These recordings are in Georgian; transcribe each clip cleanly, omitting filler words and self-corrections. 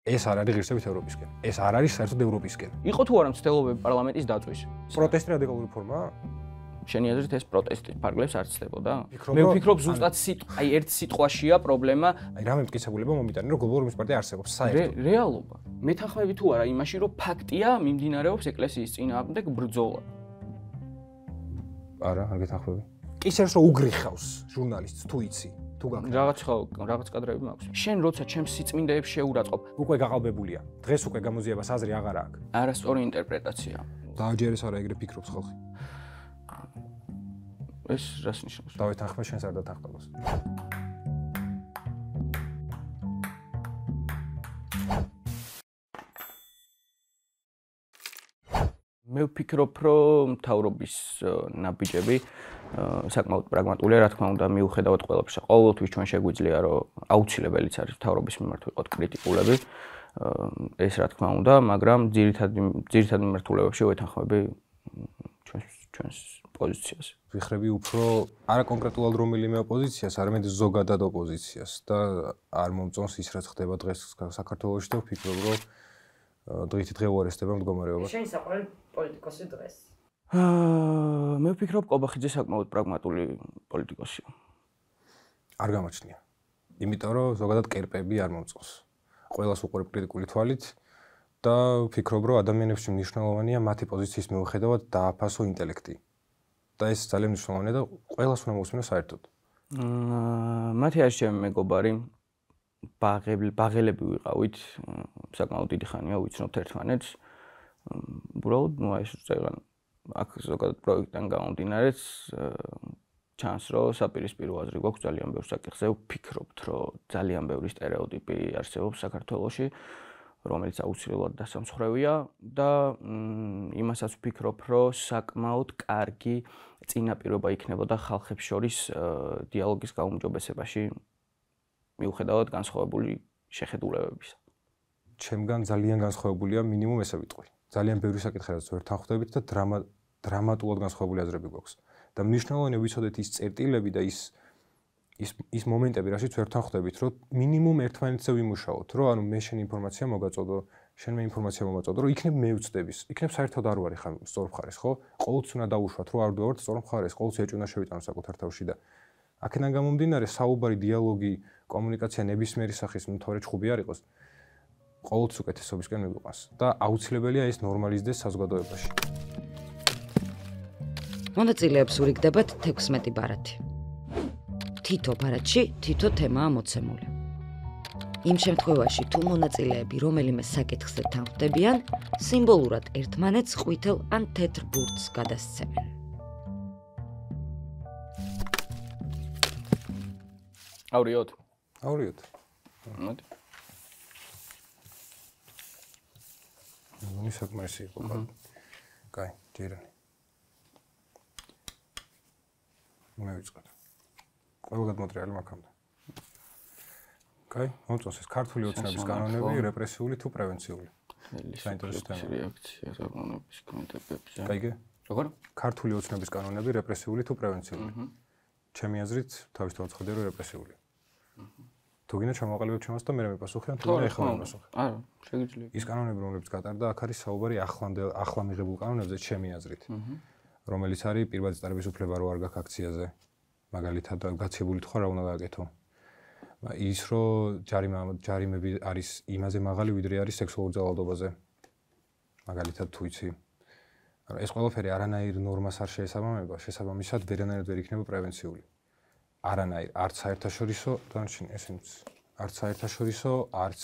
ეს არ არის ღირსებით ევროპისკენ. ეს არ არის საერთოდ ევროპისკენ. იყო თუ არა მცდელობები პარლამენტის დაწვის? პროტესტი რადიკალური ფორმაა? შენი აზრით ეს პროტესტი ფარგლებს არ ცდებოდა? მე ვფიქრობ ზუსტად აი ერთ სიტყვაშია პრობლემა. აი რამე მტკიცებულება მომიტანი, რომ გლობალური ორმის პარტია არსებობს საერთოდ. რეალობა. მეთანხმები თუ არა იმაში, რომ ფაქტია მიმდინარეობს ეკლესიის წინააღმდეგ ბრძოლა. არა, არ გეთანხმები. კი შეიძლება რომ უგრიხავს ჟურნალისტს თუ იცი. რაღაც კადრები მაქვს. შენ როცა ჩემს სიწმინდეებს შეურაცხყოფ, უკვე გაყალბებულია. დღეს უკვე გამოძიებას აზრი აღარ აქვს. არასწორი ინტერპრეტაცია. დააჯერეს არა ეგრე ფიქრობს ხალხი. ეს რას ნიშნავს? დავეთანხმე შენს არ დათანხმებას. მე ვფიქრობ, რომ მთავრობის ნაბიჯები საკმაოდ პრაგმატულია, რა თქმა უნდა, მიუხედავად ყველაფრისა. ყოველთვის ჩვენ შეგვიძლია, რომ აუცილებელიც არის მთავრობის მიმართ ვიყოთ კრიტიკულები. ეს რა თქმა უნდა, მაგრამ ძირითად მიმართულებებში ვეთანხმები ჩვენს პოზიციას. ვიხრები უფრო არა კონკრეტულად რომელიმე ოპოზიციას, არამედ ზოგადად ოპოზიციას და არ მომწონს ის რაც ხდება დღეს საქართველოში და ვფიქრობ, რომ დღითი დღე უარესდება მდგომარეობა. შენი საყვარელი პოლიტიკოსი დღეს? მე ვფიქრობ, ყობახიძე საკმაოდ პრაგმატული პოლიტიკოსია. არ გამოჩნია. იმიტომ რომ ზოგადად კერპები არ მომწონს. ყველას უყურებ კრიტიკული თვალით და ვფიქრობ, რომ ადამიანებში მნიშვნელოვანია მათი პოზიციის მიუხედავად დააფასო ინტელექტი. და ეს ძალიან მნიშვნელოვანია და ყველას უნდა მოусმინოს საერთოდ. მათი არის ჩემი მეგობარი, ბაღელები ვიყავით, საკმაოდ დიდი ხანია ვიცნობთ ერთმანეთს. უბრალოდ, ეს წეგან აქ ზოგადად პროექტიდან გამომდინარეც ჩანს, რომ საპირისპირო აზრი გვაქვს ძალიან ბევრ საკითხზე. ვფიქრობთ, რომ ძალიან ბევრი სტერეოტიპი არსებობს საქართველოში, რომელიც აუცილებლად დასამსხვრევია და იმასაც ვფიქრობ, რომ საკმაოდ კარგი წინაპირობა იქნებოდა ხალხებს შორის დიალოგის გაუმჯობესებაში მიუხედავად განსხვავებული შეხედულებებისა. ჩემგან ძალიან განსხვავებულია მინიმუმ ესე ვიტყვი. ძალიან ბევრი საკითხი რაც ვერ თანხვდებით და დრამატულად განსხვავებული აზრები გვაქვს. და მნიშვნელოვანია ვიცოდეთ ის წერტილები და ის მომენტები, რაშიც ვერ თანხვდებით, რომ მინიმუმ ერთმანეთზე ვიმუშაოთ, რომ ანუ მე შენ ინფორმაცია მოგაწოდო, შენ მე ინფორმაცია მომაწოდო, რომ იქნებ მე ვწდების. იქნებ საერთოდ არ ვარი ხარ სწორ მხარეს, ხო? ყოველთვის უნდა დავუშვათ, რომ არ ვდივართ სწორ მხარეს, ყოველთვის ეჭვნა შევიტანო საკუთარ თავში და აქედან გამომდინარე საუბარი, დიალოგი, კომუნიკაცია ნებისმიერი სახის მთვარე ჩხუბი არ იყოს. ყოველთვის უკეთესობისკენ მიგვიყვანს და აუცილებელია ეს ნორმალიზდეს საზოგადოებაში. მონაწილეებს ურიგდებათ 16 ბარათი. თითო ბარათში თითო თემაა მოცემული. იმ შემთხვევაში, თუ მონაწილეები რომელიმე საკითხზე თანხმდებიან, სიმბოლურად ერთმანეთს ყვითელ ან თეთრ ბურთს გადასცემენ. ავრიოთ. ავრიოთ. მოდი. ნუ საკმარისი იყო. კაი, ჯერანი. მე ვიწყოთ. ყველგან მოტრიალი მაგამდე. კაი, მომწონს ეს ქართული ოცნების კანონები, რეპრესიული თუ პრევენციული? საინტერესო თემა. რეაქცია საკანონების კომიტეტებზე. კაიგე? როგორ? ქართული ოცნების კანონები, რეპრესიული თუ პრევენციული? ჩემი აზრით, თავისთავად ხედავ რეპრესიული. თუ გინდა ჩამოყალიბებ ჩემას და მე მეპასუხე, თუ გინდა ეხლა მეპასუხე. არა, შეგიძლია. ის კანონები, რომლებიც გატარდა, აქ არის საუბარი ახლა მიღებულ კანონებზე, ჩემი აზრით. რომელიც არის პირვადი წარების უფლება რო არ გაქვს აქციაზე. მაგალითად, გაცილებული თქვა რა უნდა გააკეთო. ის რომ ჯარიმები არის იმაზე მაღალი, ვიდრე არის სექსუალურ ძალადობაზე. მაგალითად, თუ იცი. ეს ყველაფერი არანაირ ნორმას არ შეესაბამება, შესაბამისად ვერანაირად ვერ იქნება პრევენციული. არანაირ, არც საერთაშორისო, ესენიც არც საერთაშორისო, არც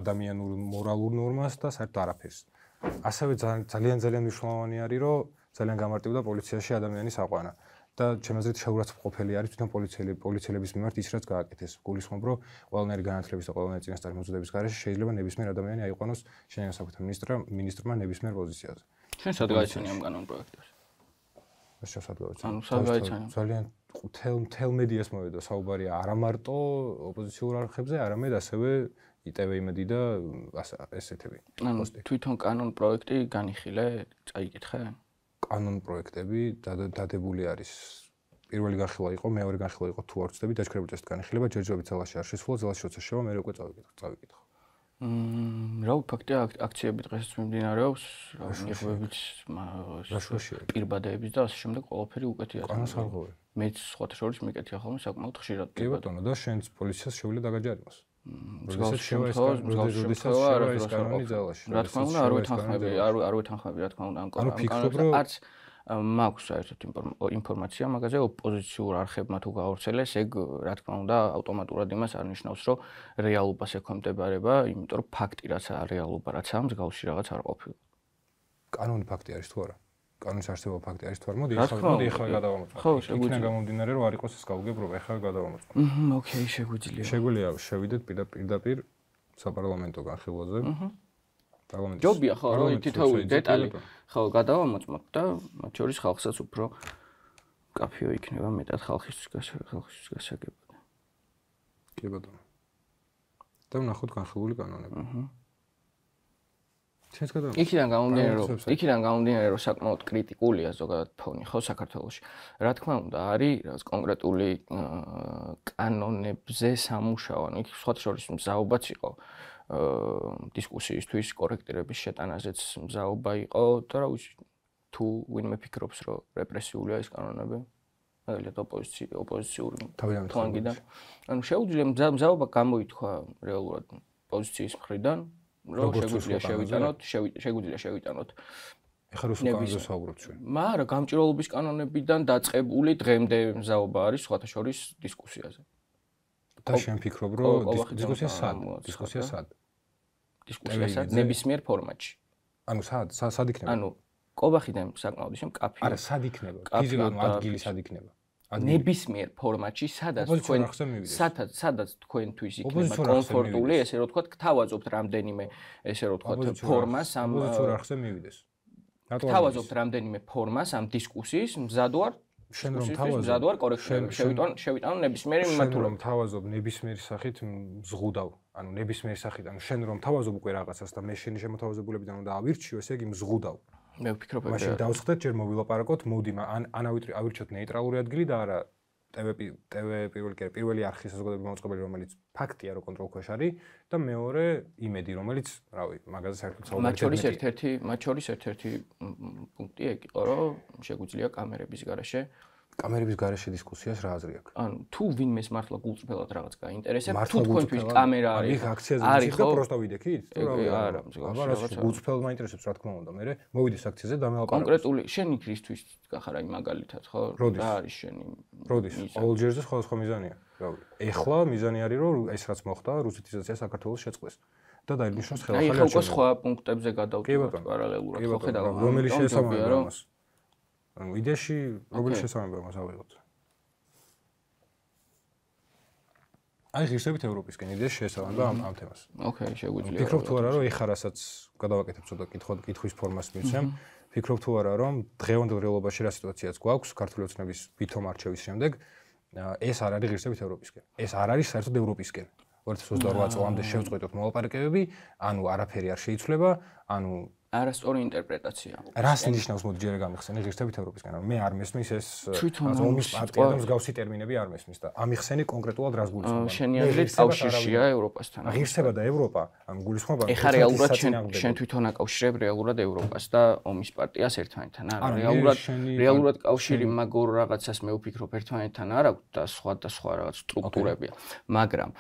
ადამიანურ მორალურ ნორმას და საერთოდ არაფერს. ასევე ძალიან მნიშვნელოვანი არის, რომ ძალიან გამარტივდა პოლიციაში ადამიანის აყვანა. და ჩემი აზრით შეურაცხმყოფელი არის თვითონ პოლიციელების მიმართ ის რაც გააკეთეს. გულისხმობ, რომ ყველანაირი განათლების და ყველანაირი წინასწარი მოწოდების გარეშე შეიძლება ნებისმიერ ადამიანი აიყვანოს შენიან საკუთარ მინისტრმა ნებისმიერ პოზიციაზე. შენ სად გაიცანი ამ კანონ პროექტებს? ეს სად გაიცანი? ანუ სად გაიცანი? ძალიან მთელ მედიას მოვიდა საუბარი არა მარტო ოპოზიციურ არხებზე, არამედ ასევე იტევ იმედი და ესეთები. ანუ თვითონ კანონ პროექტი განიხილე, წაიკითხე? კანონ პროექტები დადებული არის. პირველი განხილვა იყო, მეორე განხილვა იყო თუ არ ვცდები, დაჩქრებულ წესით განიხილება, ჯერჯერობით ძალაში არ შესულა, ძალაში როცა შევა, მე უკვე წავიკითხო. რა ფაქტია აქციები დღესაც მიმდინარეობს, მიღებებით პირბადეების და ასე შემდეგ ყველაფერი უკეთია. განსხვავებული. მეც სხვათა შორის მიკეთია ხოლმე საკმაოდ ხშირად. კი ბატონო და შენც პოლიციას შეუძლია დაგაჯარიმოს. როდესაც შევა ეს კანონი ძალაში. რა თქმა უნდა არ ვეთანხმები, რა თქმა უნდა ამ კანონს არც მაქვს საერთოდ ინფორმაცია მაგაზე ოპოზიციურ არხებმა თუ გაავრცელეს, ეგ რა თქმა უნდა ავტომატურად იმას არ ნიშნავს, რომ რეალობას ექვემდებარება, იმიტომ რომ ფაქტი რაცა რეალობა რაცა მსგავსი რაღაც არ ყოფილა. კანონი ფაქტი არის თუ არა? კანონის არსებობა ფაქტი არის თუ არა? მოდი ახლა გადავამოწმოთ. იქნა გამომდინარე რომ არ იყოს ეს გაუგებრობა, ახლა გადავამოწმოთ. ოკეი, შეგვიძლია. შეგვიძლია შევიდეთ პირდაპირ საპარლამენტო განხილვაზე. ჯობია ხო რომ თითოეული დეტალი ხო გადავამოწმოთ და მათ შორის ხალხსაც უფრო კაფეო იქნება მეტად ხალხისთვის გასაგებად. კი ბატონო. და ვნახოთ განხილული კანონები. იქიდან გამომდინარე რომ საკმაოდ კრიტიკულია ზოგადად ფონი ხო საქართველოში. რა თქმა უნდა არის რაღაც კონკრეტული კანონებზე სამუშაო, იქ სხვა შორის მზაობაც იყო. დისკუსიისთვის კორექტირების შეტანაზეც მზაობა იყო და რა ვიცი თუ ვინმე ფიქრობს რომ რეპრესიულია ეს კანონები მაგალითად ოპოზიციური თვანგიდან ანუ შეუძლია მზაობა გამოითქვა რეალურად პოზიციის მხრიდან რომ შეგვიძლია შევიტანოთ ეხლა რუსულ კანონზე საუბრობთ ჩვენ მაგრამ გამჭირვალობის კანონებიდან დაწყებული დღემდე მზაობა არის სხვათა შორის დისკუსიაზე და შენ ფიქრობ რომ დისკუსია სად ნებისმიერ ფორმატში. ანუ სად იქნება? ანუ კობახიდან საკმაოდ ისე კაფე. არა, სად იქნება? ფიზიკალურ ადგილი სად იქნება? ნებისმიერ ფორმატში, სადაც თქვენთვის იქნება კომფორტული, ესე რომ ვთქვათ, გთავაზობთ რამდენიმე, ესე რომ ვთქვათ, ფორმას ამ ოპოზიციურ არხზე მივიდეს. გთავაზობთ რამდენიმე ფორმას ამ დისკუსიის მზად ვარ შენ რომ შევიტანო ნებისმიერი მიმართულება. შენ რომ თავაზობ ნებისმიერი სახით მზღუდავ, ანუ ნებისმიერი სახით, ანუ შენ რომ თავაზობ უკვე რაღაცას და მე შენი შემოთავაზებულებიდან უნდა ავირჩიო, ესე იგი მზღუდავ. მე ვფიქრობ ეგრე. მაშინ დავსხდეთ, ჯერ მოვილაპარაკოთ, მოდი, ან ავირჩიოთ ნეიტრალური ადგილი და არა TV პირველი არხი საზოგადოებრივი მოწყობილი, რომელიც ფაქტია, რომ კონტროლქვეშ არის და მეორე იმედი, რომელიც, რავი, მაგაზე საერთოდ საუბარი. მათ შორის ერთ-ერთი პუნქტი ეგ იყო, რომ შეგვიძლია კამერების გარეშე დისკუსიას რა აზრი აქვს? ანუ თუ ვინმეს მართლა გულწრფელად რაღაც გაინტერესებს, თუ თქვენთვის კამერა არის. იქ აქციაზე მიციხდა პროსტა ვიდექით? თუ რავი, არა, მსგავსი გულწრფელად მაინტერესებს რა თქმა უნდა, მე მოვიდეს აქციაზე და მე კონკრეტული შენ იქისთვის გახარ აი მაგალითად, ხო? რა არის შენი? როდის? ყოველ ჯერზე სხვადასხვა მიზანია. რავი, ეხლა მიზანი არის რომ ეს რაც მოხდა, რუსეთიზაცია საქართველოს შეწყდეს. და დაინიშნოს ხელახალი აი ხო სხვა პუნქტებზე გადავდივართ პარალელურად, ხო ხედავ რომელი შესაბამება ამას? ანუ იდეაში როგორი შესაბამება მას ავიღოთ? აი ღირსებით ევროპისკენ იდეაში შესაბამება ამ თემას. ოკეი, შეგვიძლია. ფიქრობ თუ არა რომ ეხა რასაც გადავაკეთებ ცოტა კითხვის ფორმას მივცემ, ფიქრობ თუ არა რომ დღევანდელ რეალობაში რა სიტუაციაც გვაქვს ქართული ოცნების ვითომ არჩევის შემდეგ ეს არ არის ღირსებით ევროპისკენ. ეს არ არის საერთოდ ევროპისკენ. 2028 წლამდე შევწყვეტოთ მოლაპარაკებები, ანუ არაფერი არ შეიცვლება, ანუ არასწორი ინტერპრეტაცია. რას ნიშნავს მოდი ჯერ გამიხსენე ღირსებით ევროპისკენ? ანუ მე არ მესმის ეს ომის პარტია და მსგავსი ტერმინები არ მესმის და ამიხსენი კონკრეტულად რას გულისხმობ? შენი აზრით კავშირშია ევროპასთან. ღირსება და ევროპა, ანუ გულისხმობა ეხლა რეალურად შენ თვითონ აკავშირებ რეალურად ევროპას და ომის პარტიას ერთმანეთთან. არა, რეალურად კავშირი მაგურ რაღაცას მე ვფიქრობ ერთმანეთთან არ აქვს და სხვა რაღაც სტრუქტურებია. მაგრამ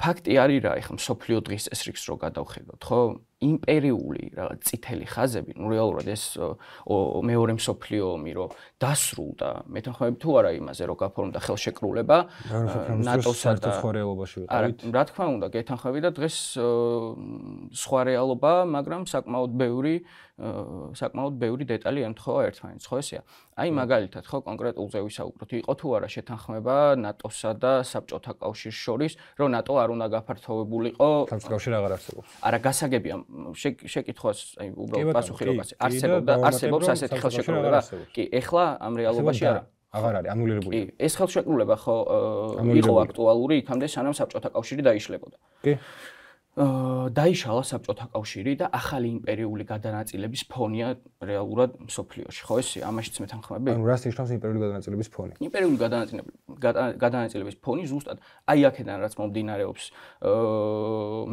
ფაქტი არის რა, ეხლა მსოფლიო დღის წესრიგს რო გადავხედოთ, ხო? იმპერიული რაღაც წითელი ხაზები, ნუ რეალურად ეს მეორე მსოფლიო ომი რო დასრულდა, მეთანხმები თუ არა იმაზე, რომ გაფორმდა ხელშეკრულება ნატოსა და სხვა რეალობაში ვიყავით. რა თქმა უნდა, გეთანხმები და დღეს სხვა რეალობა, მაგრამ საკმაოდ ბევრი დეტალი ემთხვევა ერთმანეთს, ხო ესეა? აი მაგალითად, ხო კონკრეტულზე ვისაუბროთ, იყო თუ არა შეთანხმება ნატოსა და საბჭოთა კავშირის შორის, რომ ნატო არ უნდა გაფართოვებულიყო. საბჭოთა კავშირი აღარ არსებობს. არა, გასაგებია შეკითხვას, აი უბრალოდ პასუხი რო გასცე. არსებობს ასეთი ხელშეკრულება? კი, ეხლა ამ რეალობაში არა. აღარ არის ანულირებული. კი, ეს ხელშეკრულება ხო იყო აქტუალური იქამდე სანამ საბჭოთა კავშირი დაიშლებოდა. კი. დაიშალა საბჭოთა კავშირი და ახალი იმპერიული გადანაწილების ფონია რეალურად მსოფლიოში, ხო ესე? ამაშიც მეთანხმები? ანუ რას ნიშნავს იმპერიული გადანაწილების ფონი? იმპერიული გადანაწილების გადანაწილების ფონი ზუსტად აი აქედან რაც მომდინარეობს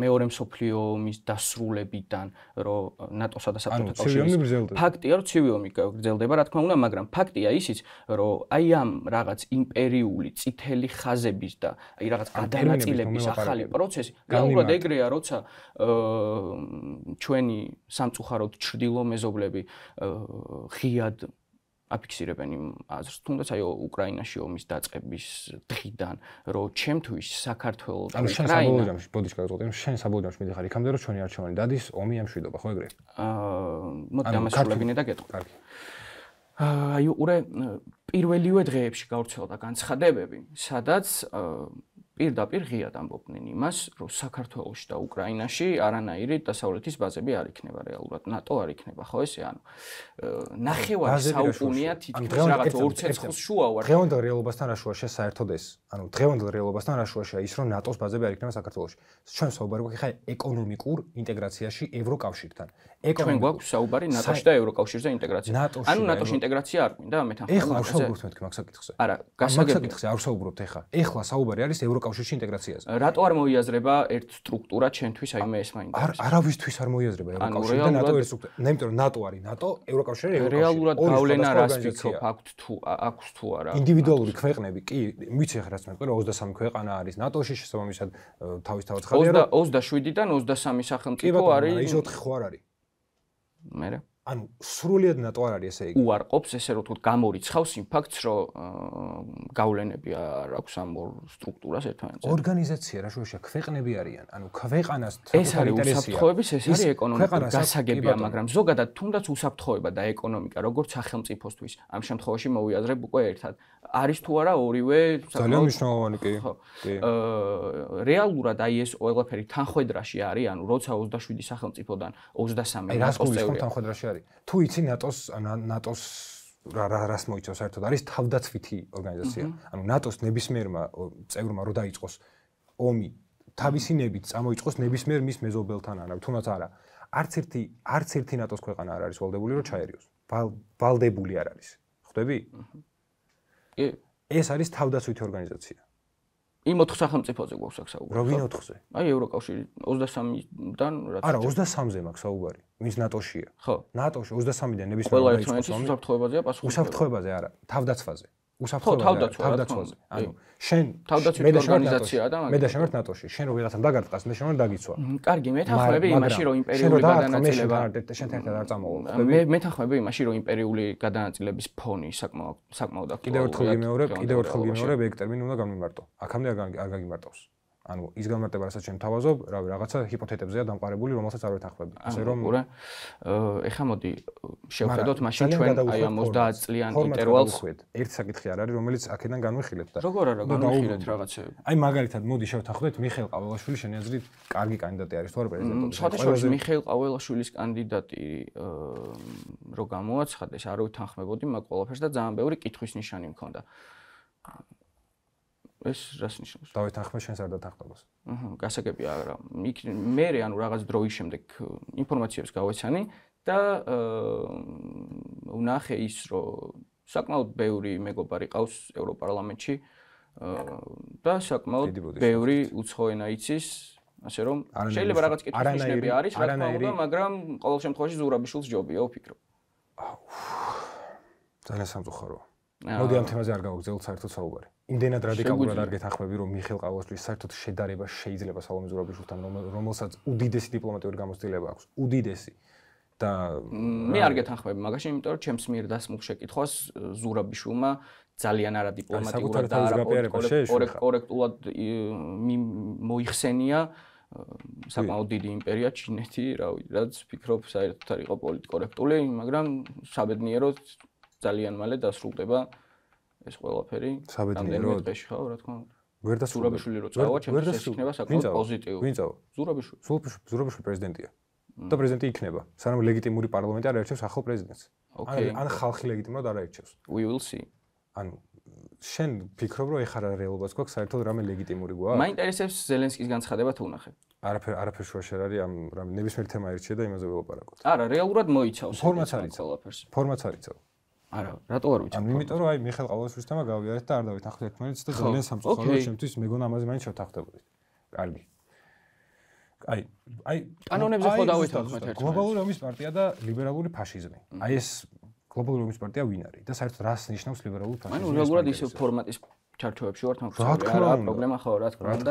მეორე მსოფლიო ომის დასრულებიდან, რომ ნატოსა და საბჭოთა კავშირის ფაქტია, რომ ცივი ომი გრძელდება, რა თქმა უნდა, მაგრამ ფაქტია ისიც, რომ აი ამ რაღაც იმპერიული წითელი ხაზების და აი რაღაც გადანაწილების ახალი პროცესი, რეალურად ეგრეა, როცა ჩვენი სამწუხაროდ ჩრდილო მეზობლები ღიად აფიქსირებენ იმ აზრს, თუნდაც აი უკრაინაში ომის დაწყების დღიდან, რომ ჩემთვის საქართველოს და უკრაინა ბოდიშ გაგწოდე, შენ საბოლოოში მიდიხარ იქამდე, რომ ჩვენი არჩევანი დადის, ომი ამშვიდობა, ხო ეგრე? მოდი ამასრულებინე და გეტყვი. კარგი. აი უყურე პირველივე დღეებში გავრცელდა განცხადებები, სადაც პირდაპირ ღიად ამბობდნენ იმას, რომ საქართველოში და უკრაინაში არანაირი დასავლეთის ბაზები არ იქნება რეალურად, ნატო არ იქნება, ხო ესე ანუ ნახევარი საუკუნეა თითქმის რაღაც 2 ცეცხლს შუა ვარ. დღევანდელ რეალობასთან რა შუაშია საერთოდ ეს? ანუ დღევანდელ რეალობასთან რა შუაშია ის, რომ ნატოს ბაზები არ იქნება საქართველოში. ჩვენ საუბარი გვაქვს ხა ეკონომიკურ ინტეგრაციაში ევროკავშირთან. ჩვენ გვაქვს საუბარი ნატოში და ევროკავშირზე ინტეგრაცია. ანუ ნატოში ინტეგრაცია არ გვინდა მე თან. ეხლა არ საუბრობთ მეთქი მაგ საკითხზე. არა, გასაგებია. არ საუბრობთ ეხლა. ეხლა საუბარი არის ევროკავშირში ინტეგრაციაზე. რატო არ მოიაზრება ერთ სტრუქტურა ჩვენთვის აი მე ეს მაინტერესებს. არავისთვის არ მოიაზრება ევროკავშირი და ნატო ერთ სტრუქტურა. იმიტომ რომ ნატო არის ნატო, ევროკავშირი ევროკავშირი. რეალურად გავლენა რას ვიქრობ აქვს თუ არა. ინდივიდუალური ქვეყნები კი ვიცი ახლა რაც მეთქვა რომ 23 ქვეყანა არის ნატოში შესაბამისად თავის ხალხი არა 27-დან 23 სახელმწიფო არის. ის 4 ხო არ არის. მერე ანუ სრულიად ნატო არ არის ესე იგი. უარყოფს ესე რომ თქვა გამორიცხავს იმ ფაქტს რომ გავლენები არ აქვს ამ ორ სტრუქტურას ერთმანეთზე. ორგანიზაცია რა შუაშია ქვეყნები არიან. ანუ ქვეყანას ეს არის უსაფრთხოების, ეს არის ეკონომიკური გასაგებია, მაგრამ ზოგადად თუნდაც უსაფრთხოება და ეკონომიკა როგორც სახელმწიფოსთვის ამ შემთხვევაში მოვიაზრებ უკვე ერთად. არის თუ არა ორივე ძალიან მნიშვნელოვანი კი. რეალურად აი ეს ყველაფერი თანხვედრაში არის, ანუ როცა 27 სახელმწიფოდან 23 ნატოს წევრია. თანხვედრაში არის. თუ იცი ნატოს რას მოიცავს საერთოდ არის თავდაცვითი ორგანიზაცია. ანუ ნატოს ნებისმიერმა წევრმა რო დაიწყოს ომი, თავისი ნებით წამოიწყოს ნებისმიერ მის მეზობელთან არა, თუნდაც არა. არც ერთი ნატოს ქვეყანა არ არის ვალდებული რომ ჩაერიოს. ვალდებული არ არის. ხვდები? კი. ეს არის თავდაცვითი ორგანიზაცია. იმ 4 სახელმწიფოზე გვაქვს აქ საუბარი. რა ვინ 4-ზე? აი ევროკავშირი 23-დან რაც არა 23-ზე მაქვს საუბარი. ვინც ნატოშია. ხო. ნატოში 23-დან ნებისმიერ ყველა ერთმანეთის უსაფრთხოებაზეა პასუხი. უსაფრთხოებაზე არა, თავდაცვაზე. თავდაცვაზე. ანუ შენ თავდაცვითი ორგანიზაციაა და მე და შევარ ნატოში. შენ რო ვიღაცამ დაგარტყას, მე შევარ დაგიცვა. კარგი, მეთანხმები იმაში რომ იმპერიული გადანაწილება შენთან ერთად არ წამოვალ. მე მეთანხმები იმაში რომ იმპერიული გადანაწილების ფონი საკმაოდ აქტუალურია. კიდევ ერთხელ გიმეორებ, ეგ ტერმინი უნდა გამიმარტო. აქამდე არ გაგიმარტავს. ანუ ის გამარტება, რასაც შენ თავაზობ, რავი, რაღაცა ჰიპოთეტებზეა დამყარებული, რომელსაც არ ვეთანხმები. ასე რომ ეხა მოდი შევხედოთ მაშინ ჩვენ აი ამ 30 წლიან ინტერვალს. ერთ საკითხი არ არის, რომელიც აქედან განვიხილეთ და როგორ არა განვიხილეთ რაღაცები. აი მაგალითად, მოდი შევთანხმდეთ მიხეილ ყაველაშვილი შენი აზრით კარგი კანდიდატი არის თუ არა პრეზიდენტობის? სხვადასხვა მიხეილ ყაველაშვილის კანდიდატი რო გამოაცხადეს, არ ვითანხმებოდი მაგ ყველაფერს და ძალიან ბევრი კითხვის ნიშანი მქონდა. ეს რას ნიშნავს? დავეთანხმე შენს არ დათანხმებას. გასაგებია, არა. მე ანუ რაღაც დროის შემდეგ ინფორმაციებს გავეცანი და ვნახე ის, რომ საკმაოდ ბევრი მეგობარი ყავს ევროპარლამენტში და საკმაოდ ბევრი უცხოენა იცის, ასე რომ შეიძლება რაღაც კითხვის ნიშნები არის, რა თქმა უნდა, მაგრამ ყოველ შემთხვევაში ზურაბიშვილს ჯობია ვფიქრობ. ძალიან სამწუხაროა. მოდი ამ თემაზე არ გავაგზავნოთ საერთოდ საუბარი. იმდენად რადიკალურად არ გეთანხმები, რომ მიხეილ ყაველაშვილის საერთოდ შედარება შეიძლება სალომე ზურაბიშვილთან, რომელსაც უდიდესი დიპლომატიური გამოცდილება აქვს, უდიდესი და მე არ გეთანხმები მაგაში, იმიტომ რომ ჩემს მიერ დასმულ შეკითხვას ზურაბიშვილმა ძალიან არადიპლომატიურად და არაკორექტულად მოიხსენია საკმაოდ დიდი იმპერია ჩინეთი, რავი, რაც ფიქრობ საერთოდ არ იყო პოლიტკორექტული, მაგრამ საბედნიეროდ ძალიან მალე დასრულდება ეს ყველაფერი. საბედნიეროდ დღეში ხო, რა თქმა უნდა. ვერ დასრულდება. ზურაბიშვილი რო წავა, ჩემთვის ეს იქნება საკმაოდ პოზიტიური. ვინ წავა? ზურაბიშვილი პრეზიდენტია. და პრეზიდენტი იქნება, სანამ ლეგიტიმური პარლამენტი არ აერჩევს ახალ პრეზიდენტს. ან ხალხი ლეგიტიმურად არ აერჩევს. We will see. ანუ შენ ფიქრობ, რომ ეხლა რეალობაც გვაქვს, საერთოდ რამე ლეგიტიმური გვაქვს? მაინტერესებს ზელენსკის განცხადება თუ ვნახე. არაფერ შუაში არ არის, ამ ნებისმიერ თემა ერჩია და იმაზე ველაპარაკოთ. არა, რეალურად მოიცავს ფორმაც არ იცავ. ფორმაც არ იცავ. არა, რატო არ ვიცი? იმიტომ რომ აი მიხეილ ყავლაშვილისთან გავიარეთ და არ დავით ერთმანეთს და ძალიან სამწუხაროა ჩემთვის მეგონა ამაზე მაინც შევთანხმდებოდით. კარგი. აი კანონებზე ხო დავითანხმეთ ერთმანეთს. გლობალური ომის პარტია და ლიბერალური ფაშიზმი. აი ეს გლობალური ომის პარტია ვინ არის და საერთოდ რას ნიშნავს ლიბერალური ფაშიზმი? ანუ რეალურად ისე ფორმატის ჩარჩოებში ვართ მოქცეული, არა პრობლემა ხო რა თქმა უნდა.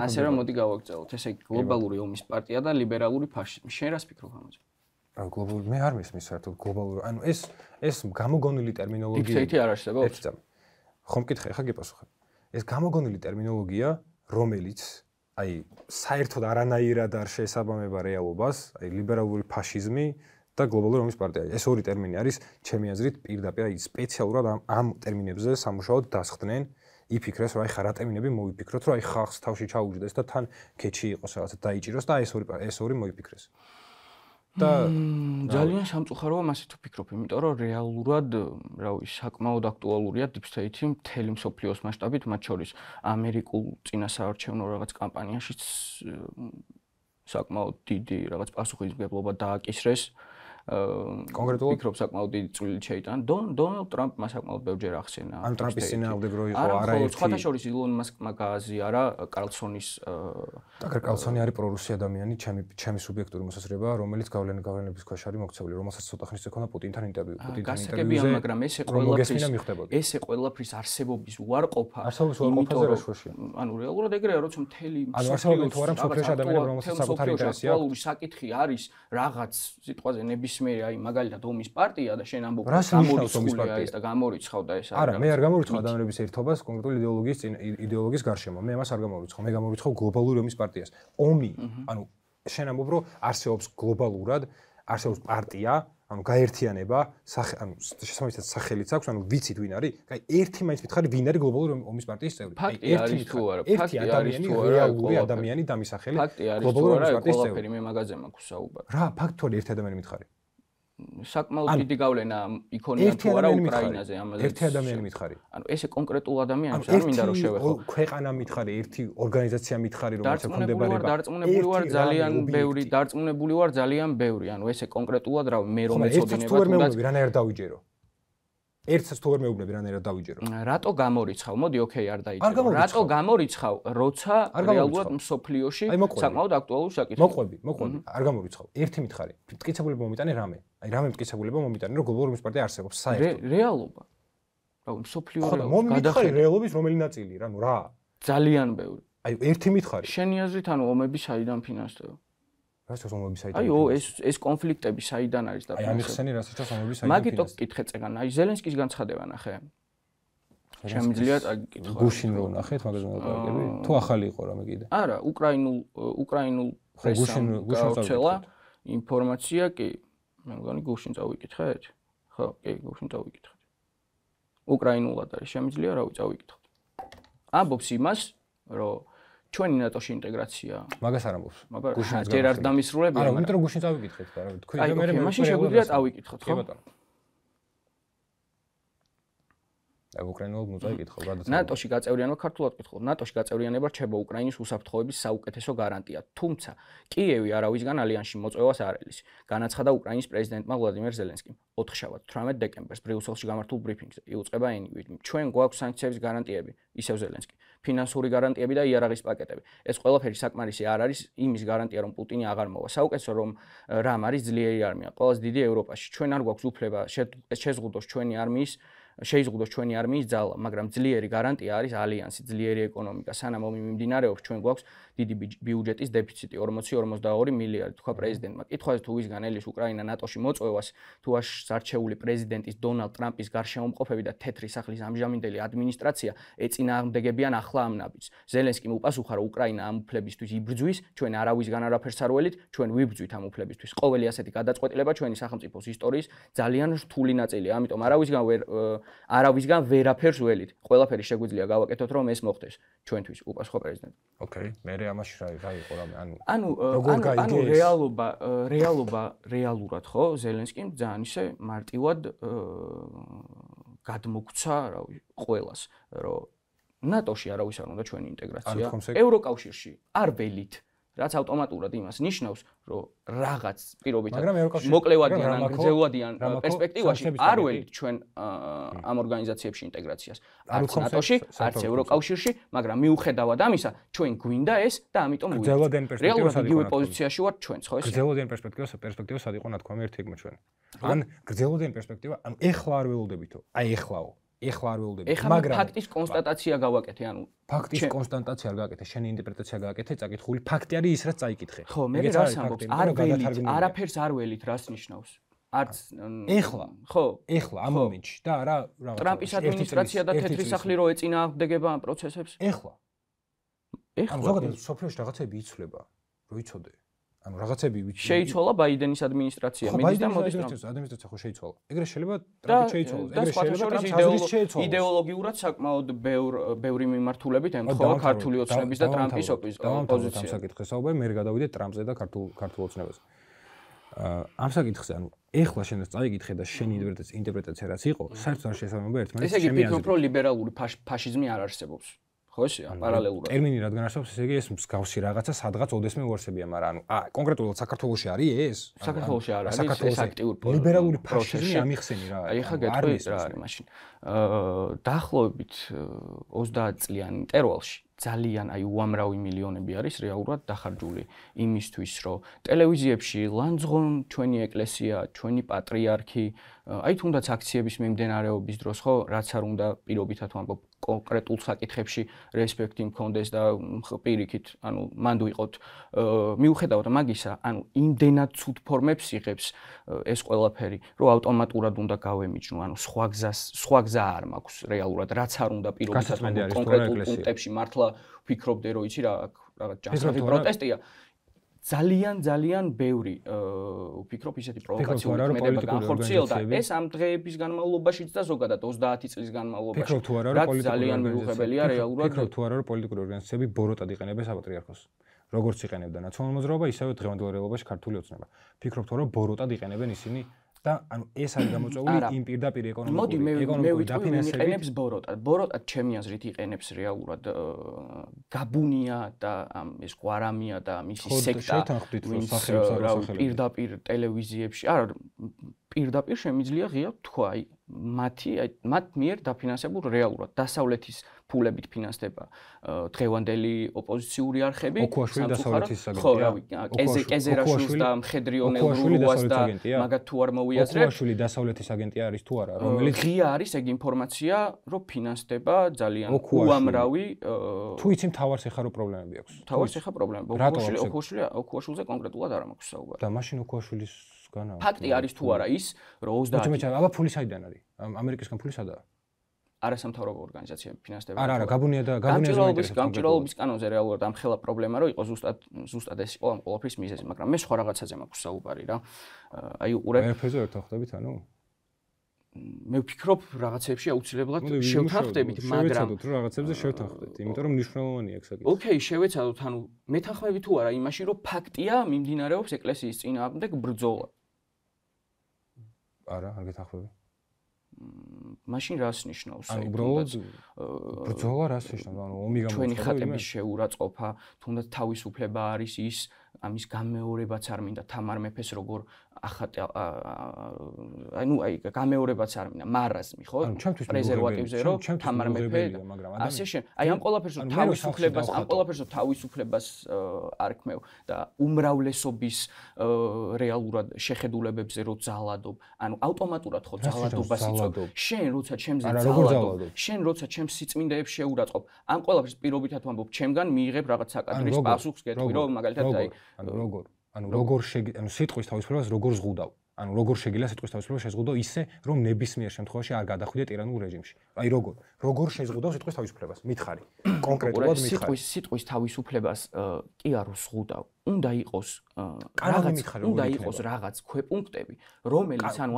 ასე რომ მოდი გავაგრძელოთ. ესე იგი გლობალური ომის პარტია და ლიბერალური ფაშიზმი. შენ რას ფიქრობ ამაზე? გლობალური მე არ მისმის საერთოდ გლობალური. ანუ ეს გამოგონილი ტერმინოლოგია. ფიქსეიტი არ არსებობს? ხომ მკითხე, ხა გიპასუხებ. ეს გამოგონილი ტერმინოლოგია, რომელიც აი საერთოდ არანაირად არ შეესაბამება რეალობას, აი ლიბერალური ფაშიზმი და გლობალური ომის პარტია. ეს ორი ტერმინი არის ჩემი აზრით პირდაპირ აი სპეციალურად ამ ტერმინებზე სამუშაოდ დასხდნენ. იფიქრეს რომ აი ხა რა ტერმინები მოვიფიქროთ, რომ აი ხალხს თავში ჩაუჯდეს და თან ქეჩი იყოს რაღაცა დაიჭიროს და ეს ორი მოიფიქრეს. და ძალიან სამწუხაროა მასე თუ ფიქრობ, იმიტომ რომ რეალურად, რა ვიცი, საკმაოდ აქტუალურია deep state-ი მთელი მსოფლიოს მასშტაბით, მათ შორის ამერიკულ წინასაარჩევნო რაღაც კამპანიაშიც საკმაოდ დიდი რაღაც პასუხისმგებლობა დააკისრეს. კონკრეტულად ფიქრობ საკმაოდ დიდი წვლილი შეიტანა. დონალდ ტრამპმა საკმაოდ ბევრჯერ ახსენა. ან ტრამპის წინააღმდეგ რო იყო არაერთი. სხვა შორის ილონ მასკმა გააზიარა კარლსონის კარლსონი არის პრორუსი ადამიანი, ჩემი სუბიექტური მოსაზრებაა, რომელიც გავლენების ქვეშ არის მოქცეული, რომელსაც ცოტა ხნის წინ ქონდა პუტინთან ინტერვიუ. გასაგებია, მაგრამ ესე ყველაფრის არსებობის უარყოფა. არსებობის უარყოფაზე რა შოშია? ანუ რეალურად ეგრეა, როცა მთელი მსოფლიოს ადამიანები, რომელსაც საკუთარი ინტერესი აქვს. აქტუალური საკითხი არის რაღაც სიტყვაზე ნებისმიერი, აი მაგალითად ომის პარტია და შენ ამბობ გამორიცხულია ეს და გამორიცხავ და ეს არის. არა, მე არ გამორიცხავ ადამიანების ერთობას კონკრეტული იდეოლოგიის გარშემო. მე ამას არ გამორიცხავ. მე გამორიცხავ გლობალური ომის პარტიას. ომი, ანუ შენ ამბობ, რომ არსებობს გლობალურად, არსებობს პარტია, ანუ გაერთიანება, ანუ შესაბამისად სახელიც აქვს, ანუ ვიცით ვინ არის? აი, ერთი მაინც მითხარი, ვინ არის გლობალური ომის პარტიის წევრი? ერთი მითხარი. ერთი ადამიანი, რეალური ადამიანი დამისახელი გლობალური ომის პარტიის წევრი. ყველაფერი მე მაგაზე მაქვს საუბარი. რა, ფაქტობრივად ერთი ადამიანი მითხარი? საკმაოდ დიდი გავლენა იქონია თუ არა უკრაინაზე ამაზე. ერთი ადამიანი მითხარი. ანუ ესე კონკრეტულ ადამიანს არ მინდა რომ შევეხო. ქვეყანა მითხარი, ერთი ორგანიზაცია მითხარი, რომელიც ექვემდებარება. დარწმუნებული ვარ ძალიან ბევრი. ანუ ესე კონკრეტულად რა მე რომ ეცოდინება თუნდაც რანაირად დავიჯერო. ერთსაც თუ ვერ მეუბნები რანაირად დავიჯერო. რატო გამორიცხავ? მოდი, ოკეი, არ დაიჯერო. რატო გამორიცხავ, როცა რეალურად მსოფლიოში საკმაოდ აქტუალური საკითხია. მოყვები, არ გამორიცხავ. ერთი მითხარი. მტკიცებულება მომიტანე რამე. აი რამე მტკიცებულება მომიტანე, რომ გლობალური ომის პარტია არსებობს საერთოდ. რეალობა. რა მსოფლიო რეალობა. მითხარი რეალობის რომელი ნაწილი რა, ნუ რა? ძალიან ბევრი. აი ერთი მითხარი. შენი აზრით ანუ ომები საიდან ფინანსდება? რას ომები საიდან? აი ეს კონფლიქტები საიდან არის და აი ამიხსენი რას იცავს ომები საიდან? მაგიტო კითხე წეგან, აი ზელენსკის განცხადება ნახე. შემიძლია წაგიკითხო. გუშინ რო ნახეთ მაგაზე მოგაკეთები? თუ ახალი იყო რამე კიდე? არა, უკრაინულ გუშინ წავიკითხე. ინფორმაცია კი მე მგონი გუშინ წავიკითხეთ? ხო, კი, გუშინ წავიკითხეთ. უკრაინულად არის შემიძლია რავი წავიკითხოთ. ამბობს იმას, რომ ჩვენი ნატოში ინტეგრაცია მაგას არ ამბობს. გუშინ ჯერ არ დამისრულებია. არა, იმიტომ რომ გუშინ წავიკითხეთ, რა, თქვი და მე მაშინ შეგვიძლია წავიკითხოთ, ხო? კი ბატონო. აი უკრაინულად მოწაიკითხო, გადაწყდა. ნატოში გაწევრიანება ქართულად კითხულობ. ნატოში გაწევრიანება რჩება უკრაინის უსაფრთხოების საუკეთესო გარანტია. თუმცა კიევი არავისგან ალიანსში მოწვევას არ ელის. განაცხადა უკრაინის პრეზიდენტმა ვლადიმერ ზელენსკიმ 4 შაბათ 18 დეკემბერს ბრიუსელში გამართულ ბრიფინგზე. იუწყება ენივით. ჩვენ გვაქვს სანქციების გარანტიები, ისევ ზელენსკი. ფინანსური გარანტიები და იარაღის პაკეტები. ეს ყველაფერი საკმარისი არ არის იმის გარანტია, რომ პუტინი აღარ მოვა. საუკეთესო რომ რამ არის ძლიერი არმია, ყველაზე დიდი ევროპაში. ჩვენ არ გვაქვს უფლება შეზღუდოს ჩვენი არმიის შეიზღუდოს ჩვენი არმიის ძალა, მაგრამ ძლიერი გარანტია არის ალიანსი, ძლიერი ეკონომიკა. სანამ ომი მიმდინარეობს, ჩვენ გვაქვს დიდი ბიუჯეტის დეფიციტი 40-42 მილიარდი, თქვა პრეზიდენტმა. კითხვაზე თუ ვისგან ელის უკრაინა ნატოში მოწვევას, თუ არჩეული პრეზიდენტის დონალდ ტრამპის გარშემომყოფები და თეთრი სახლის ამჟამინდელი ადმინისტრაცია ეწინააღმდეგებიან ახლა ამ ნაბიჯს. ზელენსკიმ უპასუხა, რომ უკრაინა ამ უფლებისთვის იბრძვის, ჩვენ არავისგან არაფერს არ ველით, ჩვენ ვიბრძვით ამ უფლებისთვის. ყოველი ასეთი გადაწყვეტილება ჩვენი სახელმწიფოს ისტორიის ძალიან რთული ნაწილია, ამიტომ არავისგან ვერაფერს ველით. ყველაფერი შეგვიძლია გავაკეთოთ, რომ ეს მოხდეს ჩვენთვის, უპასუხა პრეზიდენტი. ოკეი, მე ამაში რა იყო რამე, ანუ რეალურად ხო, ზელენსკიმ ძალიან ისე მარტივად გადმოგცა, რავი, ყველას, რომ ნატოში არავის არ უნდა ჩვენი ინტეგრაცია, ევროკავშირში არ ველით. რაც ავტომატურად იმას ნიშნავს, რომ რაღაც პირობითად მაგრამ ევროკავშირი მოკლევადიან ან გრძელვადიან პერსპექტივაში არ ველით ჩვენ ამ ორგანიზაციებში ინტეგრაციას. არც ნატოში, არც ევროკავშირში, მაგრამ მიუხედავად ამისა, ჩვენ გვინდა ეს და ამიტომ გრძელვადიან პერსპექტივას იგივე პოზიციაში ვართ ჩვენც, ხო ეს? გრძელვადიან პერსპექტივა სად იყო ნათქვამი ერთი ეგმა ჩვენ. ან გრძელვადიან პერსპექტივა, ანუ ეხლა არ ველოდებითო. აი ეხლაო. ეხლა არ ველოდებით, მაგრამ ფაქტის კონსტატაცია გავაკეთე, ანუ ფაქტის კონსტატაცია არ გააკეთე, შენი ინტერპრეტაცია გააკეთე, წაკითხული ფაქტი არის ის, რაც წაიკითხე. ხო, მე რას ამბობს? არ ველით, არაფერს არ ველით, რას ნიშნავს? არც ეხლა, ხო, ეხლა ამ მომენტში და არა რაღაცა. ტრამპის ადმინისტრაცია და თეთრი სახლი რო ეწინააღმდეგება ამ პროცესებს? ეხლა. ანუ ზოგადად სოფლიოში რაღაცები იცვლება, რო იცოდე. ანუ რაღაცები შეიცვალა ბაიდენის ადმინისტრაცია, მიდის და მოდის ადმინისტრაცია ხო შეიცვალა. ეგრე შეიძლება ტრამპი შეიცვალოს, ეგრე შეიძლება ტრამპის აზრის შეიცვალოს. იდეოლოგიურად საკმაოდ ბევრი მიმართულებით ემთხვევა ქართული ოცნების და ტრამპის ოპოზიცია. ამ საკითხზე საუბარი მე გადავიდე ტრამპზე და ქართულ ოცნებაზე. ამ საკითხზე, ანუ ეხლა შენ წაიკითხე და შენი ინტერპრეტაცია რაც იყო, საერთოდ არ შესაბამება ერთმანეთს. ესე იგი ფიქრობ, რომ ლიბერალური ფაშიზმი არ არსებობს. ხო ისე პარალელურად. ტერმინი რადგან არსებობს, ესე იგი ეს მსგავსი რაღაცა სადღაც ოდესმე უარსებია, მაგრამ ანუ კონკრეტულად საქართველოში არის ეს? საქართველოში არ არის, ეს აქტიური ლიბერალური ფაშიზმი ამიხსენი რა. აი ხა გეტყვი რა არის მაშინ. დაახლოებით 30 წლიან ინტერვალში ძალიან აი უამრავი მილიონები არის რეალურად დახარჯული იმისთვის, რომ ტელევიზიებში ლანძღონ ჩვენი ეკლესია, ჩვენი პატრიარქი, აი თუნდაც აქციების მიმდინარეობის დროს ხო, რაც არ უნდა პირობითად ვამბობ კონკრეტულ საკითხებში რესპექტი მქონდეს და პირიქით, ანუ მანდ ვიყოთ მიუხედავად მაგისა, ანუ იმდენად ცუდ ფორმებს იღებს ეს ყველაფერი, რომ ავტომატურად უნდა გავემიჯნო, ანუ სხვა გზა არ მაქვს რეალურად, რაც არ უნდა პირობითად კონკრეტულ პუნქტებში მართლა ვფიქრობდე, რომ იცი რა, რაღაც ჯანსაღი პროტესტია. ძალიან ბევრი ვფიქრობ ისეთი პროვოკაციული ქმედება განხორციელდა ეს ამ დღეების განმავლობაშიც და ზოგადად 30 წლის განმავლობაში. ფიქრობ თუ არა რომ ძალიან მიუღებელია რეალურად. ფიქრობ თუ არა რომ პოლიტიკური ორგანიზაციები ბოროტად იყენებენ საპატრიარქოს. როგორც იყენებდა ნაციონალურ მოძრაობა, ისევე დღევანდელ რეალობაში ქართული ოცნება. ფიქრობ თუ არა ბოროტად იყენებენ ისინი და ანუ ეს არის გამოწვეული იმ პირდაპირ ეკონომიკური დაფინანსებით. იყენებს ბოროტად ჩემი აზრით იყენებს რეალურად გაბუნია და ეს ყვარამია და მისი სექტა პირდაპირ ტელევიზიებში არა პირდაპირ შემიძლია ღიად თქვა აი მათ მიერ დაფინანსებულ რეალურად დასავლეთის ფულებით ფინანსდება დღევანდელი ოპოზიციური არხები კეზერაშვილს და მხედრიონელ რუას და მაგათ თუ არ მოვიაზრებ ოქუაშვილი დასავლეთის აგენტი არის თუ არა რომელიც ღია არის ეგ ინფორმაცია რომ ფინანსდება ძალიან უამრავი თუ იცი მთავარს ეხა რო პრობლემები აქვს მთავარს ეხა პრობლემები ოქუაშვილზე კონკრეტულად არ მაქვს საუბარი და მაშინ ოქუაშვილის ფაქტი არის თუ არა ის რომ 30 აბა ფული საიდან არის ამერიკისგან ფული სადაა არასამთავრობო ორგანიზაციები ფინანსდება არა გაბუნია და გამჭირვალობის კანონზე რეალურად ამ ხელა პრობლემა რომ იყო ზუსტად ეს იყო ამ ყველაფრის მიზეზი მაგრამ მე სხვა რაღაცაზე მაქვს საუბარი რა აი უყურებ ერთფერზე ერთად ხვდებით ანუ მე ვფიქრობ რაღაცებში აუცილებლად შევთანხმდებით მაგრამ შევეცადოთ რომ რაღაცებზე შევთანხმდეთ იმიტომ რომ მნიშვნელოვანია ეს საკითხი ოკეი შევეცადოთ ანუ მეთანხმები თუ არა იმაში რომ ფაქტია მიმდინარეობს ეკლესიის წინააღმდეგ ბრძოლა არა არ გეთანხმები მაშინ რას ნიშნავს ანუ უბრალოდ ბრძოლა რას ნიშნავს ანუ ომი გამოცხადდა ჩვენი ხატების შეურაცხყოფა თუნდაც თავისუფლება არის ის ამის გამეორებაც არ მინდა თამარ მეფეს როგორ ახატა აი გამეორებაც არ მინდა მარაზმი ხო პრეზერვატივზე რომ თამარ მეფე ასე შენ აი ამ ყველაფერს თავისუფლებას არ ქმევ და უმრავლესობის რეალურად შეხედულებებზე რო ძალადობ ანუ ავტომატურად ხო ძალადობას იწოდ შენ როცა ჩემზე ძალადობ შენ როცა ჩემს სიწმინდეებს შეურაცხყოფ ამ ყველაფერს პირობითად ვამბობ ჩემგან მიიღებ რაღაც საკადრის პასუხს გეტყვი რომ მაგალითად აი როგორ ანუ სიტყვის თავისუფლებას როგორ ზღუდავ ანუ როგორ შეგიძლია სიტყვის თავისუფლება შეზღუდო ისე რომ ნებისმიერ შემთხვევაში არ გადახვიდე ტირანულ რეჟიმში აი როგორ შეზღუდავ სიტყვის თავისუფლებას მითხარი კონკრეტულად მითხარი სიტყვის თავისუფლებას კი არ ვზღუდავ უნდა იყოს რაღაც ქვეპუნქტები რომელიც ანუ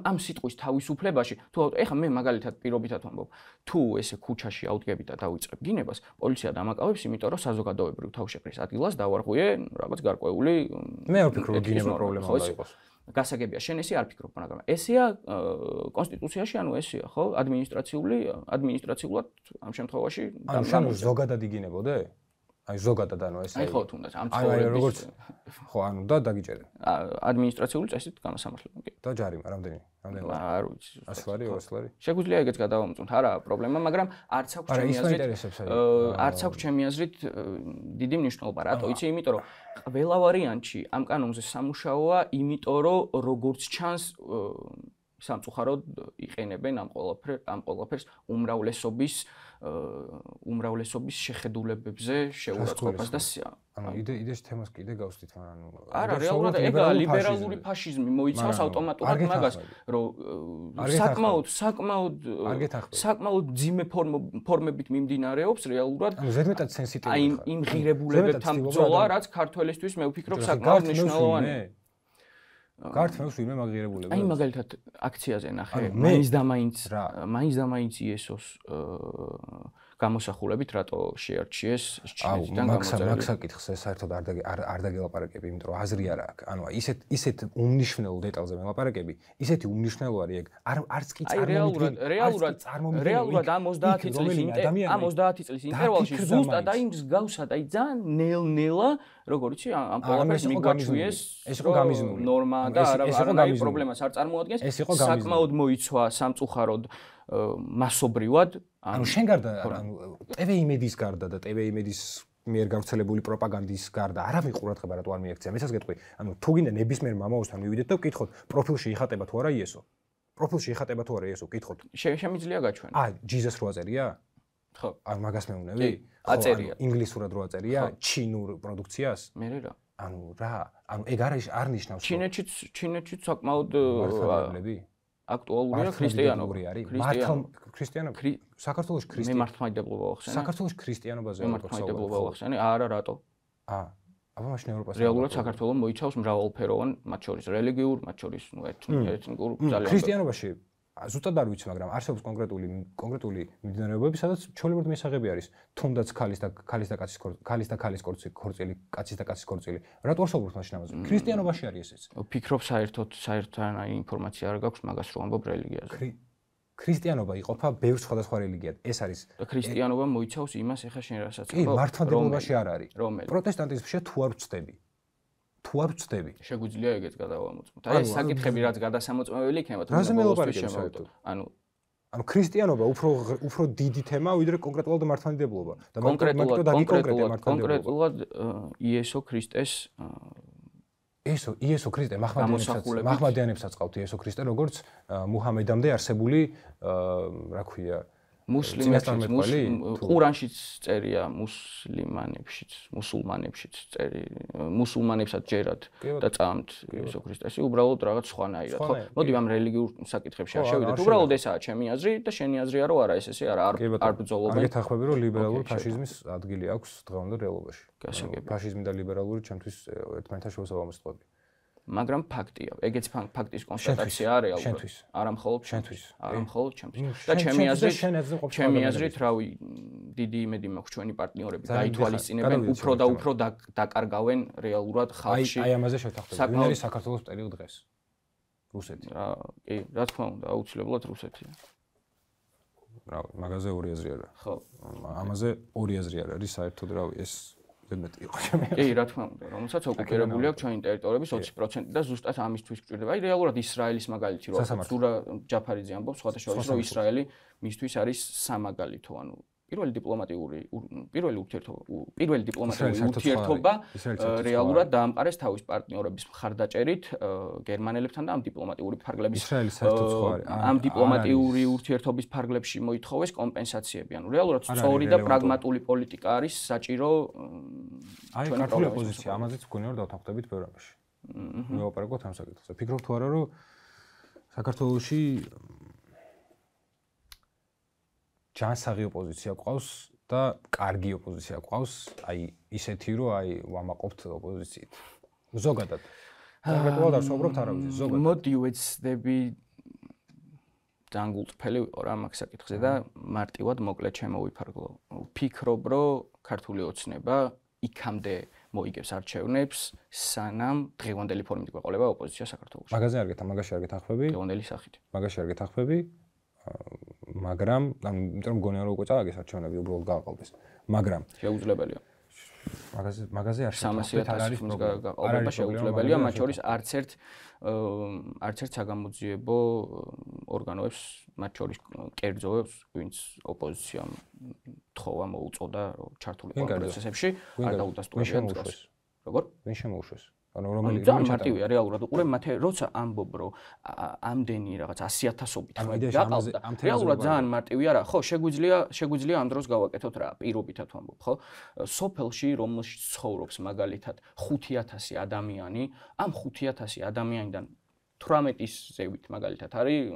ამ სიტყვის თავისუფლებაში თუ ეხლა მე მაგალითად პირობითად ვამბობ თუ ესე ქუჩაში ავდგები და დავიწყებ გინებას პოლიცია დამაკავებს იმიტომ რომ საზოგადოებრივ თავშეყრის ადგილას დავარღვიე რაღაც გარკვეული მე არ ვფიქრობ რომ გინება პრობლემა უნდა იყოს გასაგებია შენ ესე არ ფიქრობ მაგრამ ესეა კონსტიტუციაში ანუ ესეა ხო ადმინისტრაციულად ამ შემთხვევაში ანუ შენ ზოგადად იგინებოდე აი ზოგადად ანუ ეს აი ხო თუნდაც ამ ცხოვრების ხო ანუ და დაგიჭერენ ადმინისტრაციული წესით გამოსამართლება კი და ჯარიმა რამდენი არ ვიცი 100 ლარი 200 ლარი შეგვიძლია ეგეც გადავამოწმოთ არა პრობლემა მაგრამ არც აქვს ჩემი აზრით დიდი მნიშვნელობა რატო იცი იმიტომ რომ ყველა ვარიანტში ამ კანონზე სამუშაოა იმიტომ რომ როგორც ჩანს სამწუხაროდ იყენებენ ამ ყველაფერს უმრავლესობის შეხედულებებზე შეურაცხყოფას და ანუ იდეის თემას კიდე გავსდით მაგრამ ანუ არა რეალურად ეგა ლიბერალური ფაშიზმი მოიცავს ავტომატურად მაგას რომ საკმაოდ ძიმე ფორმებით მიმდინარეობს რეალურად ანუ ზედმეტად სენსიტივი აი იმ ღირებულებებთან ბრძოლა რაც ქართველისთვის მე ვფიქრობ საკმაოდ მნიშვნელოვანია ქართველს ვინმე მაგღირებულება აი მაგალითად აქციაზე ნახე მაინც და მაინც იესოს გამოსახულებით რატო შეარჩიეს ჩინეთიდან გამოწერილი მაგ საკითხს საერთოდ არ დაგელაპარაკები იმიტომ რომ აზრი არ აქვს ანუ ისეთ უმნიშვნელო დეტალზე მელაპარაკები ისეთი უმნიშვნელო არის ეგ არც კი რეალურად ამ 30 წლის ინტერვალში ზუსტად აი მსგავსად აი ძალიან ნელ-ნელა როგორ იცი ამ ყველაფერს მიგვაჩვიეს ეს იყო გამიზნული ნორმა და არანაირ პრობლემას არ წარმოადგენს საკმაოდ მოიცვა სამწუხაროდ მასობრივად ანუ შენ გარდა ანუ TV იმედის გარდა და TV იმედის მიერ გავრცელებული პროპაგანდის გარდა არავინ ყურადღება რატო არ მიექცია მეცას გეტყვი ანუ თუ გინდა ნებისმიერ მამაოსთან მივიდეთ და ვკითხოთ პროფილში იხატება თუ არა იესო ვკითხოთ შემიძლია გაჩვენო ჯიზას რო აწერია ხო ან მაგას მეუნები აწერია ინგლისურად რო აწერია ჩინურ პროდუქციას მე რა ანუ ეგ არ ნიშნავს ჩინეთშიც საკმაოდ მართლმადიდებლები აქტუალურია ქრისტიანობა ქრისტიანობა საქართველოს მე მართლმადიდებლობა ვახსენე საქართველოს ქრისტიანობაზე მართლმადიდებლობა ვახსენე არა რატო აბა მაშინ ევროპას რეალურად საქართველოს მოიცავს მრავალფეროვან მათ შორის რელიგიურ მათ შორის ეთნიკურ ძალიან ქრისტიანობაში ზუსტად არ ვიცი მაგრამ არსებობს კონკრეტული მიმდინარეობები სადაც ჩვეულებრივ მისაღები არის თუნდაც ქალის და ქალის ქორწილი კაცის და კაცის ქორწილი რატო არსებობს მაშინ ამაზე ქრისტიანობაში არის ესეც ვფიქრობ საერთოდ ინფორმაცია არ გაქვს მაგას რომ ამბობ რელიგიაზე ქრისტიანობა იყოფა ბევრ სხვადასხვა რელიგიად ეს არის და ქრისტიანობა მოიცავს იმას ეხა შენ რასაც კი მართლმადიდებლობაში არ არის რომელი პროტესტანტიზმშია თუ არ ვწდები შეგვიძლია ეგეც გადავამოწმოთ აი ეს საკითხები რაც გადასამოწმებელი იქნება თუ ანუ ქრისტიანობა უფრო დიდი თემა ვიდრე კონკრეტულად მართლმადიდებლობა და კონკრეტულად იესო ქრისტეს იესო ქრისტე მაჰმადიანებსაც ყავთ იესო ქრისტე როგორც მუჰამედამდე არსებული რა ქვია ყურანშიც წერია მუსულმანებშიც მუსულმანებსაც ჯერათ და წამთ იესო ქრისტესი უბრალოდ რაღაც სხვანაირად ხო მოდი ამ რელიგიურ საკითხებში არ შევიდეთ უბრალოდ ესაა ჩემი აზრი და შენი აზრია რომ არა ეს ესე არა არ ბრძოლობენ არ გეთახმები რომ ლიბერალურ ფაშიზმის ადგილი აქვს დღევანდელ რეალობაში ფაშიზმი და ლიბერალური ჩემთვის ერთმანეთთან შეუსაბამოსობები მაგრამ ფაქტია ეგეც ფაქტის კონსტატაციაა რეალურად არა მხოლოდ შენთვის და ჩემი აზრით რავი დიდი იმედი მაქვს ჩვენი პარტნიორები გაითვალისწინებენ უფრო და უფრო დაკარგავენ რეალურად ხალხში აი ამაზე შევთანხმდები ვინ არის საქართველოს მტერი დღეს რუსეთი კი რა თქმა უნდა აუცილებლად რუსეთია რავი მაგაზე ორი აზრი არა ხო ამაზე ორი აზრი არ არის საერთოდ რავი ეს კი, რა თქმა უნდა, რომელსაც ოკუპირებული აქვს ჩვენი ტერიტორიების 20% და ზუსტად ამისთვის გვჭირდება. აი რეალურად ისრაელის მაგალითი რო ზურა ჯაფარიძე ამბობს სხვათა შორის რომ ისრაელი მისთვის არის სამაგალითო, ანუ პირველი დიპლომატიური ურთიერთობა რეალურად დაამყარეს თავის პარტნიორების მხარდაჭერით გერმანელებთან და ამ დიპლომატიური ფარგლების ამ დიპლომატიური ურთიერთობის ფარგლებში მოითხოვეს კომპენსაციები. ანუ რეალურად სწორი და პრაგმატული პოლიტიკა არის საჭირო აი ქართული ოპოზიცია ამაზეც მგონია რომ დავთანხმდებით ბევრ ამაში. მოვაპარაკოთ ამ საკითხზე. ფიქრობ თუ არა რომ საქართველოში ჯანსაღი ოპოზიცია ყავს და კარგი ოპოზიცია ყავს, აი ისეთი რომ აი ვამაყობთ ოპოზიციით. ზოგადად. კონკრეტულად არ ვსაუბრობთ არავის, ზოგადად. მოდი ვეცდები ძანგულწფელი ვიყო რა მაგ საკითხზე და მარტივად მოკლედ შემოვიფარგლო. ვფიქრობ, რომ ქართული ოცნება იქამდე მოიგებს არჩევნებს, სანამ დღევანდელი ფორმით გვეყოლება ოპოზიცია საქართველოში. მაგაზე მაგაში არ გეთანხმები? დღევანდელი სახით. მაგაში არ გეთანხმები? მაგრამ, იმიტომ რომ მგონია რომ უკვე წავაგეს არჩევნები უბრალოდ გააყალბეს. მაგრამ შეუძლებელია. მაგაზე არ 300,000 გაყალბება შეუძლებელია, მათ შორის არც ერთ საგამოძიებო ორგანოებს, მათ შორის კერძოებს, ვინც ოპოზიციამ თხოვა მოუწოდა ჩართულიყო პროცესებში, არ დაუდასტურებია დროს. როგორ? ვინ შემოუშვეს? ანუ რომელი ძალიან მარტივია რეალურად უყურე მათე როცა ამბობ რომ ამდენი რაღაც 100,000-ობით გაყავდა რეალურად ძალიან მარტივია რა ხო შეგვიძლია ამ დროს გავაკეთოთ რა პირობითად ვამბობ ხო სოფელში რომელშიც ცხოვრობს მაგალითად 5,000 ადამიანი ამ 5,000 ადამიანიდან 18-ის ზევით მაგალითად არის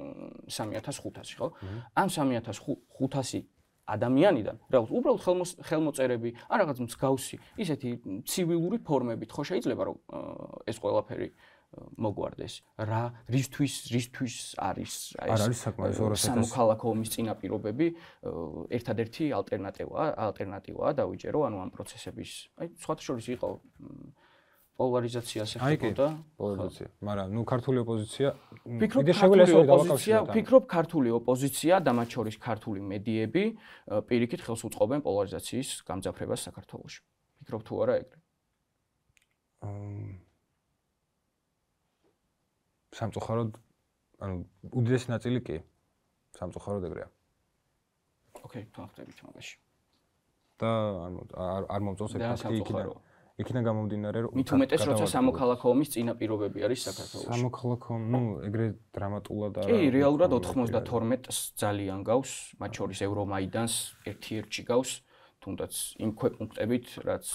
3,500 ხო ამ 3,500 ადამიანიდან რა უბრალოდ ხელმოწერები ან რაღაც მსგავსი ისეთი ცივილური ფორმებით ხო შეიძლება რომ ეს ყველაფერი მოგვარდეს რა რისთვის არის არის საკმაოდ სამოქალაქო ომის წინაპირობები ერთადერთი ალტერნატივაა დავიჯერო ანუ ამ პროცესების აი სხვათა შორის იყო პოლარიზაციას ეხებოდა პოლარიზაცია მაგრამ ნუ ქართული ოპოზიცია ფიქრობ ქართული ოპოზიცია და მათ შორის ქართული მედიები პირიქით ხელს უწყობენ პოლარიზაციის გამძაფრებას საქართველოში ფიქრობ თუ არა ეგრე სამწუხაროდ ანუ უდიდესი ნაწილი კი სამწუხაროდ ეგრეა ოკეი თუ ახდებით მაგაში და არ მომწონს ერთ იქიდან გამომდინარე რომ მით უმეტეს როცა სამოქალაქო ომის წინაპირობები არის საქართველოში. სამოქალაქო ნუ ეგრე დრამატულად არა. კი, რეალურად 92-ს ძალიან გავს, მათ შორის ევრომაიდანს ერთ-ერთში გავს, თუნდაც იმ ქვეპუნქტებით, რაც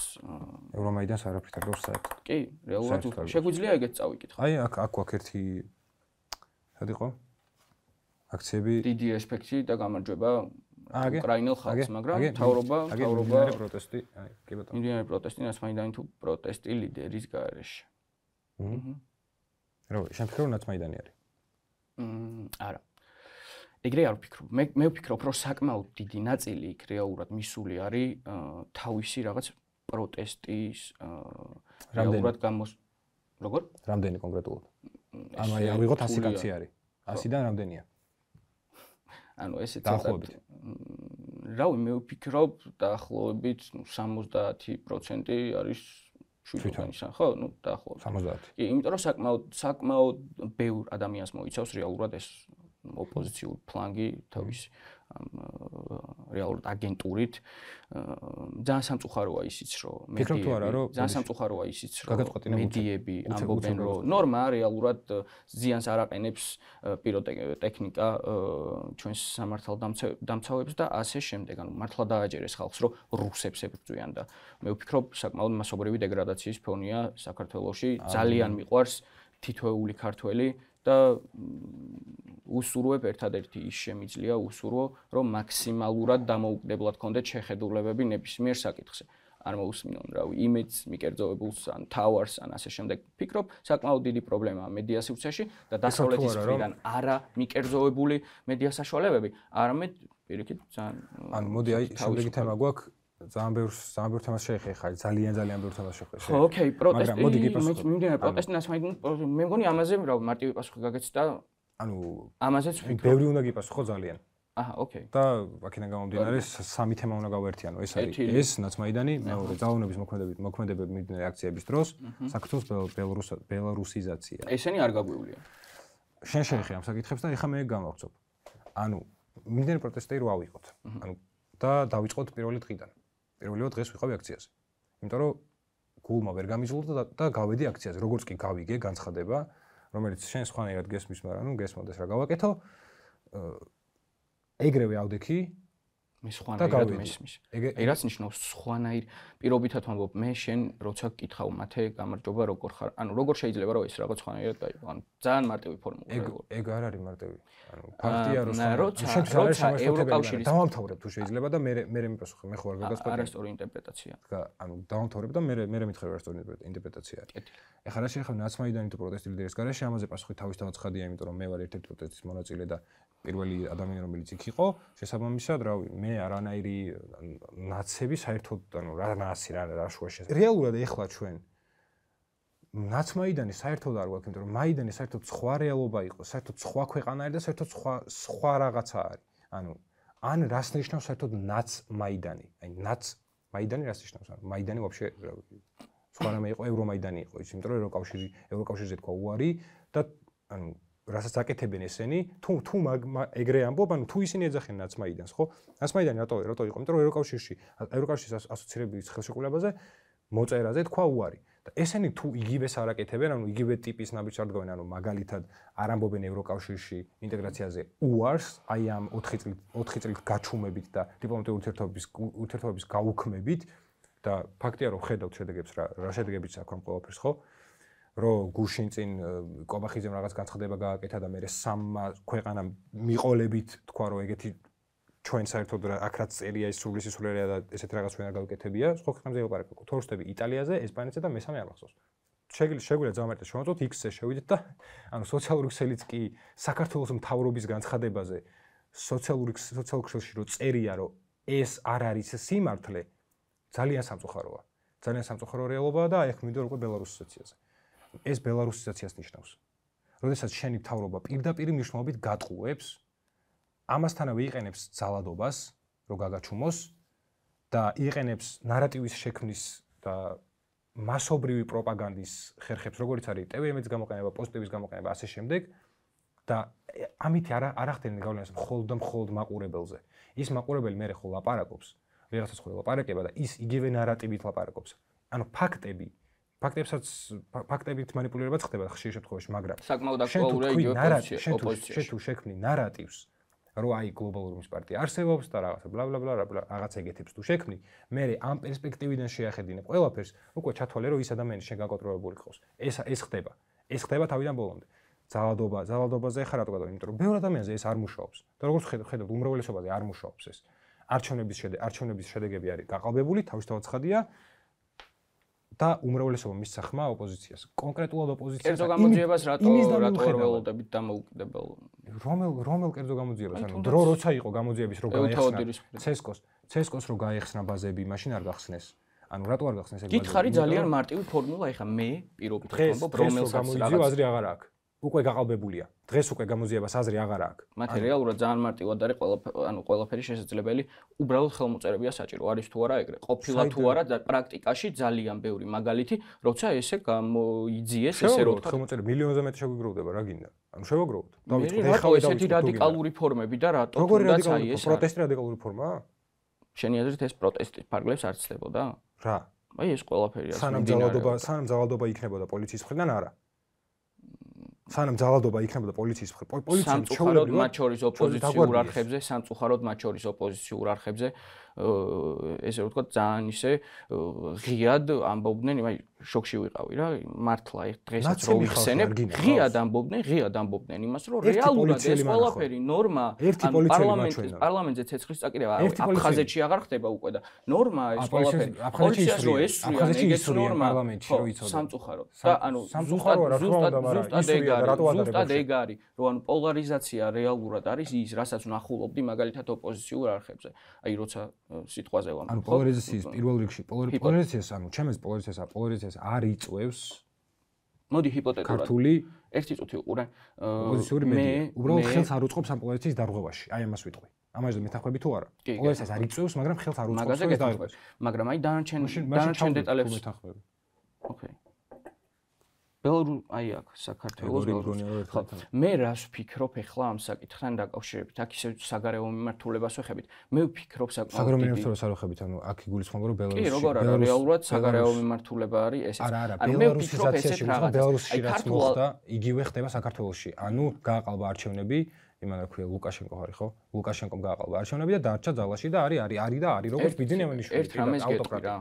ევრომაიდანს არაფრით არ გავს საერთოდ. კი, რეალურად შეგვიძლია ეგეც წავიკითხო. აი აქ გვაქვს ერთი სად იყო? აქციები დიდი რესპექტი და გამარჯვება უკრაინელ ხალხს, მაგრამ მთავრობა პროტესტი, აი, კი ბატონო. მიმდინარე პროტესტი ნაცმაიდანი თუ პროტესტი ლიდერის გარეშე. რა, შენ ფიქრობ ნაცმაიდანი არის? არა. ეგრე არ ვფიქრობ. მე ვფიქრობ, რომ საკმაოდ დიდი ნაწილი იქ რეალურად მისული არის თავისი რაღაც პროტესტის რეალურად როგორ? რამდენი კონკრეტულად? ანუ აი ავიღოთ 100 კაცი არის. 100-დან რამდენია? ანუ ესე დაახლოებით. რავი, მე ვფიქრობ დაახლოებით 70% არის შვიდობანი, ხო? ნუ დაახლოებით. 70. კი, იმიტომ რომ საკმაოდ ბევრ ადამიანს მოიცავს რეალურად ეს ოპოზიციური ფლანგი თავისი რეალურად აგენტურით. ძალიან სამწუხაროა ისიც, რომ მედიები ამბობენ, რომ ნორმა რეალურად ზიანს არ აყენებს პიროტექნიკა ჩვენს სამართალდამცავებს და ასე შემდეგ. ანუ მართლა დააჯერეს ხალხს, რომ რუსებს ებრძვიან და მე ვფიქრობ, საკმაოდ მასობრივი დეგრადაციის ფონია საქართველოში. ძალიან მიყვარს თითოეული ქართველი და უსურვებ ერთადერთი ის შემიძლია უსურვო, რომ მაქსიმალურად დამოუკიდებლად კონდეთ შეხედულებები ნებისმიერ საკითხზე. არ მოусმინონ, რავი, იმედს მიკერძოებულს ან თავარს ან ასე შემდეგ. ფიქრობ, საკმაოდ დიდი პრობლემაა მედია სივრცეში და დასავლეთის მხრიდან არა მიკერძოებული მედია საშუალებები, არამედ პირიქით ძალიან ანუ მოდი აი შემდეგი თემა გვაქვს ძალიან ბევრ თემას შეეხება, ძალიან ბევრ თემას შეეხება. ხო, ოკეი, პროტესტი. მიმდინარე პროტესტი ნაცმაიდან მე მგონი ამაზე მარტივი პასუხი გაგეცდა. ანუ ამაზეც ვფიქრობ. ბევრი უნდა გიპასუხო ძალიან. აჰა, ოკეი. და აქედან გამომდინარე სამი თემა უნდა გავერთიანო. ეს არის ეს ნაცმაიდანი, მეორე ძალოვნების მოქმედებები მიმდინარე აქციების დროს, საქართველოს ბელარუსიზაცია. ესენი არ გაგვივლია. შენ შეეხე ამ საკითხებს და ეხლა მე გამავხსოვ. ანუ მიმდინარე პროტესტი რო ავიღოთ. ანუ და დავიწყოთ პირველი დღიდან. პირველივე დღეს ვიყავი აქციაზე. იმიტომ რომ გულმა ვერ გამიძლო და გავედი აქციაზე. როგორც კი გავიგე განცხადება, რომელიც შენ სხვანაირად გესმის, მაგრამ ნუ გესმოდეს რა გავაკეთო. ეგრევე ავდექი მე სხვანაირად მესმის. აი რაც ნიშნავს სხვანაირ პირობითად ვამბობ, მე შენ როცა გკითხავ მათე გამარჯობა როგორ ხარ? ანუ როგორ შეიძლება რომ ეს რაღაც სხვანაირად გაიგო? ანუ ძალიან მარტივი ფორმულა. ეგ არ არის მარტივი. ანუ ფაქტია რომ როცა ევროკავშირის დავამთავრებ თუ შეიძლება და მე მიპასუხე, მე ხო არ გაგასწორებ. არასწორი ინტერპრეტაცია. ანუ დავამთავრებ და მე მითხრე არასწორი ინტერპრეტაცია არის. ეხლა რა შეეხება ნაცმაიდანი თუ პროტესტი ლიდერის გარეშე, ამაზე პასუხი თავისთავად ცხადია, იმიტომ რომ მე ვარ ერთ-ერთი პროტესტის მონაწილე და პირველი ადამიანი რომელიც იქ იყო, შესაბამისად, რავი, მე არანაირი ნაცები საერთოდ, ანუ რა ნაცი რა შუაში. რეალურად ეხლა ჩვენ ნაცმაიდანი საერთოდ არ გვაქვს, იმიტომ რომ მაიდანი საერთოდ სხვა რეალობა იყო, საერთოდ სხვა ქვეყანა არის და საერთოდ სხვა რაღაცა არის. ანუ ან რას ნიშნავს საერთოდ ნაცმაიდანი? აი ნაც მაიდანი რას ნიშნავს? ანუ მაიდანი вообще სხვა რამე იყო, ევრომაიდანი იყო ის, იმიტომ რომ ევროკავშირზე თქვა უარი და ანუ რასაც აკეთებენ ესენი, თუ ეგრე ამბობ, ანუ თუ ისინი ეძახენ ნაცმაიდანს, ხო? ნაცმაიდანი რატო იყო? იმიტომ რომ ევროკავშირის ასოცირების ხელშეკრულებაზე მოწერაზე თქვა უარი. და ესენი თუ იგივეს არ აკეთებენ, ანუ იგივე ტიპის ნაბიჯს არ დგავენ, ანუ მაგალითად არ ამბობენ ევროკავშირში ინტეგრაციაზე უარს, აი ამ 4 წლით გაჩუმებით და დიპლომატიური ურთიერთობების გაუქმებით და ფაქტია რომ ხედავთ შედეგებს რა შედეგებიც აქვს ამ ყველაფერს, ხო? რომ გუშინ წინ კობახიძემ რაღაც განცხადება გააკეთა და მე სამმა ქვეყანამ მიყოლებით თქვა რომ ეგეთი ჩვენ საერთოდ აქ რაც წერია ის სულისისულერია და ესეთ რაღაც ჩვენ არ გავუკეთებია, სხვა ქვეყნებზე ელაპარაკო. თუ ვსწრები იტალიაზე, ესპანეთზე და მესამე არ მახსოვს. შეგვიძლია ზამარტეს შევაწოთ X-ზე შევიდეთ და ანუ სოციალური ქსელიც კი საქართველოს მთავრობის განცხადებაზე სოციალური ქსელში რომ წერია რომ ეს არ არის სიმართლე, ძალიან სამწუხაროა. ძალიან სამწუხარო რეალობაა და აი ახ მინდორ უკვე ბელარუსიზაციაზე. ეს ბელარუსიზაციას ნიშნავს. როდესაც შენი მთავრობა პირდაპირ მნიშვნელობით გატყუებს ამასთანავე იყენებს ძალადობას, რომ გაგაჩუმოს და იყენებს ნარატივის შექმნის და მასობრივი პროპაგანდის ხერხებს, როგორც არის TVM-ის გამოყენება, პოზიტივის გამოყენება, ასე შემდეგ და ამით არ ახდენენ გავლენას მხოლოდ მაყურებელზე. ის მაყურებელი მე ხო ლაპარაკობს, ვიღაცას ხო ლაპარაკება და ის იგივე ნარატივით ლაპარაკობს. ანუ ფაქტებით მანიპულირებაც ხდება ხშირ შემთხვევაში, მაგრამ საკმაოდ აქტუალურია იგივე შენ თუ შექმნი ნარატივს რომ აი გლობალური ომის პარტია არსებობს და რაღაცა ბლა რაღაც ეგეთებს თუ შექმნი, მე ამ პერსპექტივიდან შეახედინებ ყველაფერს, უკვე ჩათვალე რომ ის ადამიანი შენ გაკონტროლებული ხავს. ეს ხდება. ეს ხდება თავიდან ბოლომდე. ძალადობაზე ხარ რატო გადავიდე? იმიტომ რომ ბევრ ადამიანზე ეს არ მუშაობს. და როგორც ხედავთ, უმრავლესობაზე არ მუშაობს ეს. არჩევნების შედეგები არის გაყალბებული, თავისთავად ცხადია. და უმრავლესობა მისცა ხმა ოპოზიციას. კონკრეტულად ოპოზიციას. კერძო გამოძიებას რატო არ ველოდებით დამოუკიდებელ? რომელ კერძო გამოძიებას? ანუ დრო როცა იყო გამოძიების რო გაიხსნა ცესკოს რო გაიხსნა ბაზები, მაშინ არ გახსნეს. ანუ რატო არ გახსნეს ეგ ბაზები? გითხარი ძალიან მარტივი ფორმულა, ეხა მე პირობით ვთქვამობ, რომელსაც გამოძიება აზრი აღარ აქვს. უკვე გაყალბებულია. დღეს უკვე გამოძიებას აზრი აღარ აქვს. მათი რეალურად ძალიან მარტივად არის ყველაფერი შესაძლებელი, უბრალოდ ხელმოწერებია საჭირო. არის თუ არა ეგრე? ყოფილა თუ არა და პრაქტიკაში ძალიან ბევრი მაგალითი, როცა ესე გამოიძიეს ესე რო ვთქვა. ხელმოწერები მილიონზე მეტი შეგვიგროვდება, რა გინდა? ანუ შევაგროვოთ. რატო ესეთი რადიკალური ფორმები და რატო თუნდაც აი ეს პროტესტი რადიკალური ფორმაა? შენი აზრით ეს პროტესტის ფარგლებს არ ცდებოდა? რა? აი ეს ყველაფერი არის. სანამ ძალადობა იქნებოდა პოლიციის მხრიდან არა. სანამ ძალადობა იქნებოდა პოლიციის მხრიდან, პოლიციამ ჩაულებრივად მათ შორის ოპოზიციურ არხებზე, სამწუხაროდ მათ შორის ოპოზიციურ არხებზე ესე ვთქვათ, ძალიან ისე ღიად ამბობდნენ, აი შოქში ვიყავი რა, მართლა დღესაც რო ვიხსენებ, ღიად ამბობდნენ იმას, რომ რეალურად ეს ყველაფერი ნორმა, ან პარლამენტზე ცეცხლის წაკიდება აფხაზეთში აღარ ხდება უკვე და ნორმა ეს ყველაფერი პოლიციას რო ესვრიან, ეგეც ნორმა პარლამენტში რო იცოდა. სამწუხაროდ. და ანუ ზუსტად ეგ არის, რომ ანუ პოლარიზაცია რეალურად არის ის, რასაც ვნახულობდი მაგალითად ოპოზიციურ არხებზე. აი როცა სიტყვაზე ვამბობ. ანუ პოლარიზაციის პირველ რიგში პოლარიზაციას, ანუ ჩემს პოლარიზაციას არ იწევს. მოდი ჰიპოთეტურად. ქართული ერთი წუთი უყურე. ოპოზიციური მედია. უბრალოდ ხელს არ უწყობს ამ პოლარიზაციის დარღვევაში. აი ამას ვიტყვი. ამაზე მეთანხმები თუ არა? პოლარიზაციას არ იწევს, მაგრამ ხელს არ უწყობს ეს დარღვევაში. მაგრამ აი დანარჩენ დეტალებს მეთანხმები. ოკეი. აი აქ საქართველოს ხო მე რას ვფიქრობ ახლა ამ საკითხთან დაკავშირებით აქ ისე საგარეო მიმართულებას ვეხებით მე ვფიქრობ საგარეო მიმართულებას არ ვეხებით ანუ აქ იგულისხმება რომ ბელარუსი კი როგორ არა რეალურად საგარეო მიმართულება არის ესეც ანუ მე ვფიქრობ ესეთ რაღაცას ბელარუსში რაც მოხდა იგივე ხდება საქართველოში ანუ გააყალბა არჩევნები იმან რა ქვია ლუკაშენკო არის ხო ლუკაშენკომ გააყალბა არჩევნები და დარჩა ძალაში და არის როგორც ბიძინევანიშვილი ავტოკრატია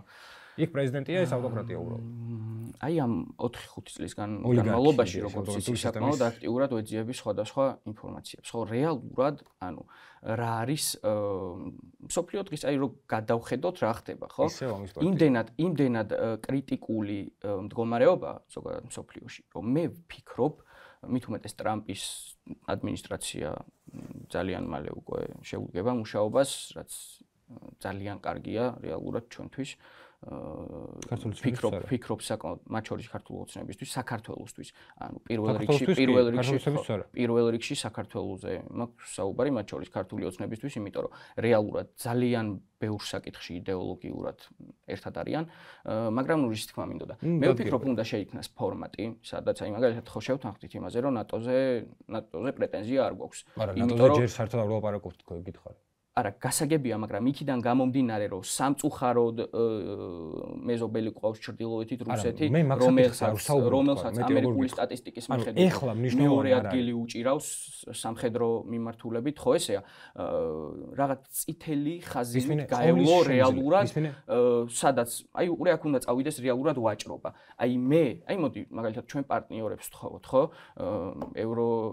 იქ პრეზიდენტია ეს ავტოკრატია უბრალოდ აი ამ 4-5 წლის განმავლობაში როგორც ისი საკმაოდ აქტიურად ეძიების სხვადასხვა ინფორმაციებს. ხო, რეალურად, ანუ რა არის სოფლიო დღის აი რომ გადავხედოთ რა ხდება, ხო? იმდენად კრიტიკული მდგომარეობა ზოგადად სოფლიოში, რომ მე ვფიქრობ, მით უმეტეს ტრამპის ადმინისტრაცია ძალიან მალე უკვე შეუდგება მუშაობას, რაც ძალიან კარგია რეალურად ჩვენთვის. ფიქრობ საკმაოდ მათ შორის ქართულ ოცნებისთვის, საქართველოსთვის. ანუ პირველ რიგში საქართველოზე მაქვს საუბარი მათ შორის ქართული ოცნებისთვის, იმიტომ რომ რეალურად ძალიან ბევრ საკითხში იდეოლოგიურად ერთად არიან, მაგრამ ნუ რის თქმა მინდოდა. მე ვფიქრობ, უნდა შეიქმნას ფორმატი, სადაც აი მაგალითად ხო შევთანხმდით იმაზე, რომ ნატოზე პრეტენზია არ გვაქვს. იმიტომ რომ ჯერ საერთოდ არ ვლაპარაკობთ თქვენ გითხარი. არა, გასაგებია, მაგრამ იქიდან გამომდინარე, რომ სამწუხაროდ მეზობელი ყავს ჩრდილოეთით რუსეთი, რომელსაც ამერიკული სტატისტიკის მიხედვით მეორე ადგილი უჭირავს სამხედრო მიმართულებით, ხო ესეა? რაღაც წითელი ხაზით გაევლო რეალურად, სადაც აი უყურე აქ უნდა წავიდეს რეალურად ვაჭრობა. აი მოდი მაგალითად ჩვენ პარტნიორებს ვთხოვოთ, ხო?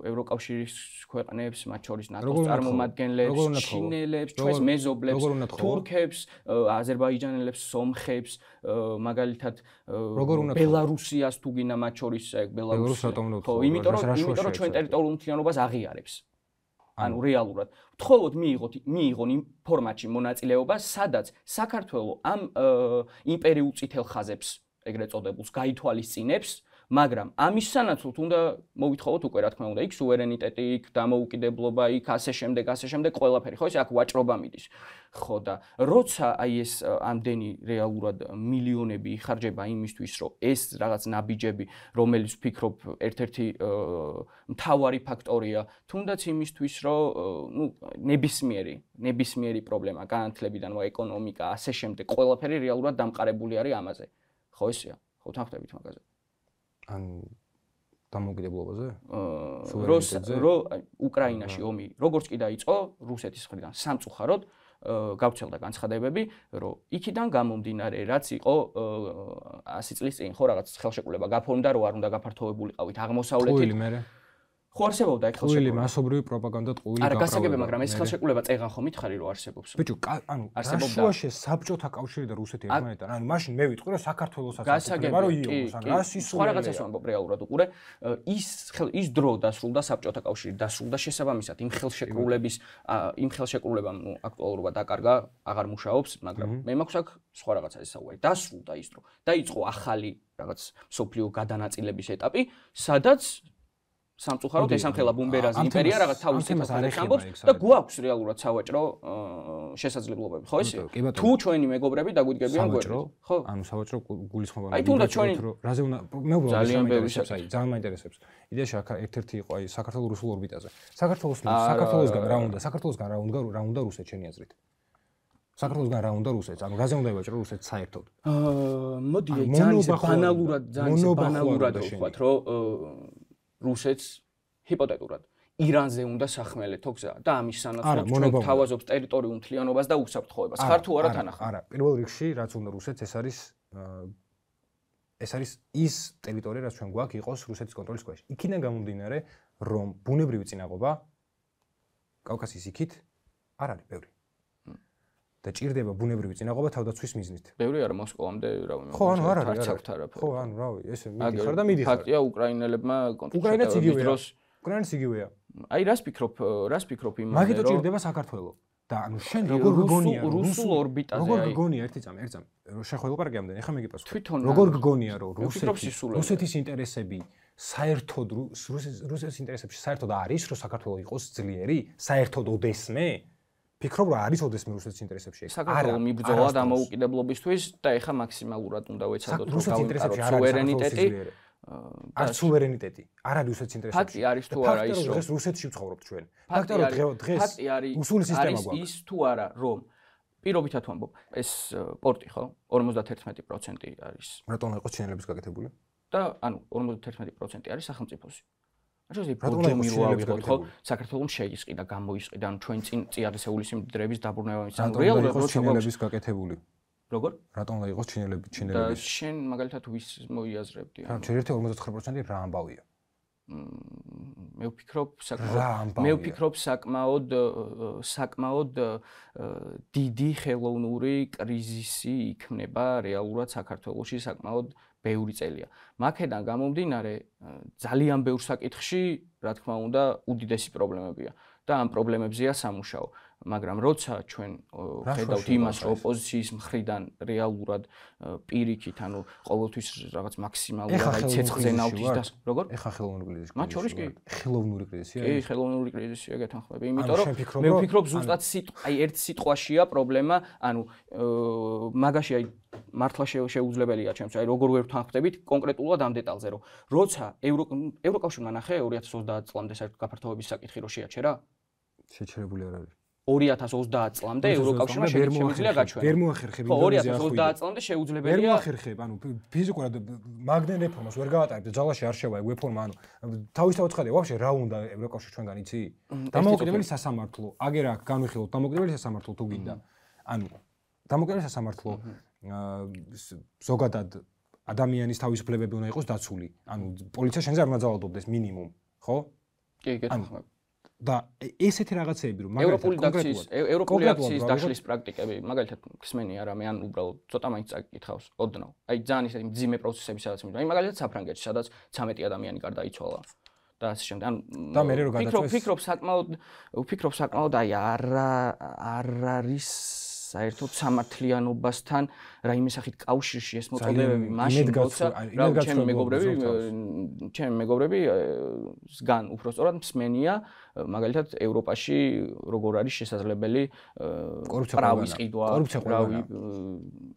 ევროკავშირის ქვეყნებს, მათ შორის ნატოს წარმომადგენლებს, ჩინელებს, ჩვენს მეზობლებს, თურქებს, აზერბაიჯანელებს, სომხებს, მაგალითად ბელარუსიას თუ გინდა მათ შორის ბელარუსი. ხო, იმიტომ რომ ჩვენ ტერიტორიულ მთლიანობას აღიარებს. ანუ რეალურად. ვთხოვოთ მიიღონ იმ ფორმატში მონაწილეობა, სადაც საქართველოს ამ იმპერიულ წითელ ხაზებს, ეგრეთ წოდებულს, გაითვალისწინებს, მაგრამ ამის სანაცვლოდ უნდა მოვითხოვოთ უკვე რა თქმა უნდა იქ სუვერენიტეტი, იქ დამოუკიდებლობა, იქ ასე შემდეგ ყველაფერი, ხო ესე აქ ვაჭრობა მიდის. ხო და როცა აი ეს ამდენი რეალურად მილიონები იხარჯება იმისთვის, რომ ეს რაღაც ნაბიჯები, რომელიც ვფიქრობ ერთ-ერთი მთავარი ფაქტორია, თუნდაც იმისთვის, რომ ნუ ნებისმიერი პრობლემა, განათლებიდან ეკონომიკა, ასე შემდეგ, ყველაფერი რეალურად დამყარებული არის ამაზე. ხო ესეა? ხო თანხმდებით მაგაზე? ან დამოუკიდებლობაზე? რომ უკრაინაში ომი როგორც კი დაიწყო რუსეთის მხრიდან სამწუხაროდ გავრცელდა განცხადებები, რომ იქიდან გამომდინარე, რაც იყო 100 წლის წინ, ხო რაღაც ხელშეკრულება გაფორმდა, რომ არ უნდა გაფართოვებულიყავით აღმოსავლეთით. ხო არსებობდა ეგ ხელშეკრულება. ტყუილი მასობრივი პროპაგანდა, ტყუილი არა, გასაგებია, მაგრამ ეს ხელშეკრულება წეგან ხო მითხარი რომ არსებობს. ბიჭო, ანუ რუსეთში საბჭოთა კავშირი და რუსეთი ერთმანეთთან, ანუ მაშინ მე ვიტყვი რომ საქართველოსაც აკეთება რომ იოს, ანუ რა სისულელეა. სხვა რაღაცას ვამბობ რეალურად უყურე, ის დრო დასრულდა საბჭოთა კავშირი, დასრულდა შესაბამისად იმ ხელშეკრულებამ აქტუალურობა დაკარგა, აღარ მუშაობს, მაგრამ მე მაქვს აქ სხვა რაღაცა ესაუარი. დასრულდა ის დრო. დაიწყო ახალი რაღაც სოფლიო გადანაწილების ეტაპი, სადაც სამწუხაროდ ესამხელა ბუმბერაზი იმპერია რაღაც თავის თემას ამბობს და გვაქვს რეალურად სავაჭრო შესაძლებლობები, ხო ესე? თუ ჩვენი მეგობრები დაგვიდგებიან გვერდით, ხო? ანუ სავაჭრო გულისხმობა აი თუნდაც ჩვენი რაზე უნდა მე უბრალოდ ძალიან მაინტერესებს. იდეაში აქ ერთ-ერთი იყო აი საქართველოს რუსულ ორბიტაზე. საქართველოსგან რა უნდა რუსეთს შენი აზრით? საქართველოსგან რა უნდა რუსეთს? ანუ რაზე უნდა ივაჭრო რუსეთს საერთოდ? მოდი ძალიან ბანალურად ვთქვათ, რომ რუსეთს ჰიპოთეტურად ირანზე უნდა სახმელეთო გზა და ამის სანაცვლოდ ჩვენ თავაზობს ტერიტორიულ მთლიანობას და უსაფრთხოებას. ხარ თუ არა თანახმად? არა, პირველ რიგში რაც უნდა რუსეთს ეს არის ის ტერიტორია, რაც ჩვენ გვაქვს იყოს რუსეთის კონტროლის ქვეშ. იქიდან გამომდინარე, რომ ბუნებრივი წინაღობა კავკასიის იქით არ არის ბევრი. და ჭირდება ბუნებრივი წინაღობა თავდაცვის მიზნით. ბევრი არა მოსკოვამდე, რავი, ხო, ანუ არ არის არაფერი. ხო, ანუ რავი, ესე მიდიხარ და მიდიხარ. ფაქტია უკრაინელებმა უკრაინაც იგივეა. აი რას ფიქრობ იმაზე, რომ მაგითო ჭირდება საქართველო. და ანუ შენ როგორ გგონია რუსულ ორბიტაზე როგორ გგონია ერთი წამი შენ ხო ელაპარაკე ამდენ ეხლა მე გიპასუხე როგორ გგონია რომ რუსეთის ინტერესები საერთოდ რუსეთის ინტერესებში საერთოდ არის რომ საქართველო იყოს ძლიერი საერთოდ ოდესმე ფიქრობ რა არის ოდესმე რუსეთის ინტერესებში საქართველო მიბრძოლა დამოუკიდებლობისთვის და ეხლა მაქსიმალურად უნდა ვეცადოთ რომ გავიმყაროთ სუვერენიტეტი არ სუვერენიტეტი არ არის რუსეთის ინტერესებში ფაქტი არის თუ არა ის რომ დღეს რუსეთში ვცხოვრობთ ჩვენ ფაქტი რომ დღეს რუსული სისტემა გვაქვს ის თუ არა რომ პირობითად ვამბობ ეს პორტი ხო 51% არის რატომ იყოს ჩინელების გაკეთებული და ანუ 51% არის სახელმწიფოსი რატომ ის მიროვავიღოთ ხო საქართველოს შეისყიდა გამოისყიდა ანუ ჩვენ წინ წიაღისეული სიმდიდრეების დაბრუნება მის ანუ რეალურად როცა ჩინელების გაკეთებული როგორ? რატომ უნდა იყოს ჩინელების? და შენ მაგალითად ვის მოიაზრებდი? რა, ჩვენ ერთი 59% რა ამბავია? მე ვფიქრობ საკმაოდ დიდი ხელოვნური კრიზისი იქნება რეალურად საქართველოში საკმაოდ ბევრი წელია. მაქედან გამომდინარე ძალიან ბევრ საკითხში, რა თქმა უნდა, უდიდესი პრობლემებია და ამ პრობლემებზეა სამუშაო. მაგრამ როცა ჩვენ ხედავთ იმას, რომ ოპოზიციის მხრიდან რეალურად პირიქით, ანუ ყოველთვის რაღაც მაქსიმალურად ცეცხლზე ნავთის და როგორ? ეხა ხელოვნური კრიზისი. მათ შორის კი ხელოვნური კრიზისია. კი, ხელოვნური კრიზისია გეთანხმები, იმიტომ რომ მე ვფიქრობ ზუსტად ერთ სიტყვაშია პრობლემა, ანუ მაგაში აი მართლა შეუძლებელია ჩემს, აი როგორ ვერ ვთანხმდებით კონკრეტულად ამ დეტალზე, რომ როცა ევროკავშირმა ნახე 2030 წლამდე საერთოდ გაფართოების საკითხი რო შეაჩერა? შეჩერებული არ არის. 2030 წლამდე ევროკავშირმა შეუძლია გაჩვენა. ვერ მოახერხებ იმ 2030 წლამდე შეუძლებელია. ვერ მოახერხებ, ანუ ფიზიკურად მაგდენ რეფორმას ვერ გავატარებ და ძალაში არ შევა ეგ რეფორმა, ანუ თავისთავად ხედავ, ვაფშე რა უნდა ევროკავშირ ჩვენგან იცი? დამოუკიდებელი სასამართლო, აგერ აქ განვიხილოთ დამოუკიდებელი სასამართლო თუ გინდა. ანუ დამოუკიდებელი სასამართლო ზოგადად ადამიანის თავისუფლებები უნდა იყოს დაცული. ანუ პოლიცია შენზე არ უნდა ძალადობდეს მინიმუმ, ხო? კი, გეთანხმებ. და ესეთი რაღაცეები რომ ევროპული აქციის დაშლის პრაქტიკები მაგალითად ხსმენი არა მე ან უბრალოდ ცოტა მაინც წაკითხავს ოდნავ აი ძალიან ისეთი მძიმე პროცესები სადაც მე აი მაგალითად საფრანგეთში სადაც 13 ადამიანი გარდაიცვალა და ასე შემდეგ ან და მე რო გადაწყვეტს ვფიქრობ საკმაოდ აი არ არის საერთოდ სამართლიანობასთან რაიმე სახით კავშირში ეს მოწოდებები მაშინ როცა ჩემი მეგობრები სგან უფრო სწორად მსმენია მაგალითად ევროპაში როგორ არის შესაძლებელი პრავის ყიდვა პრავი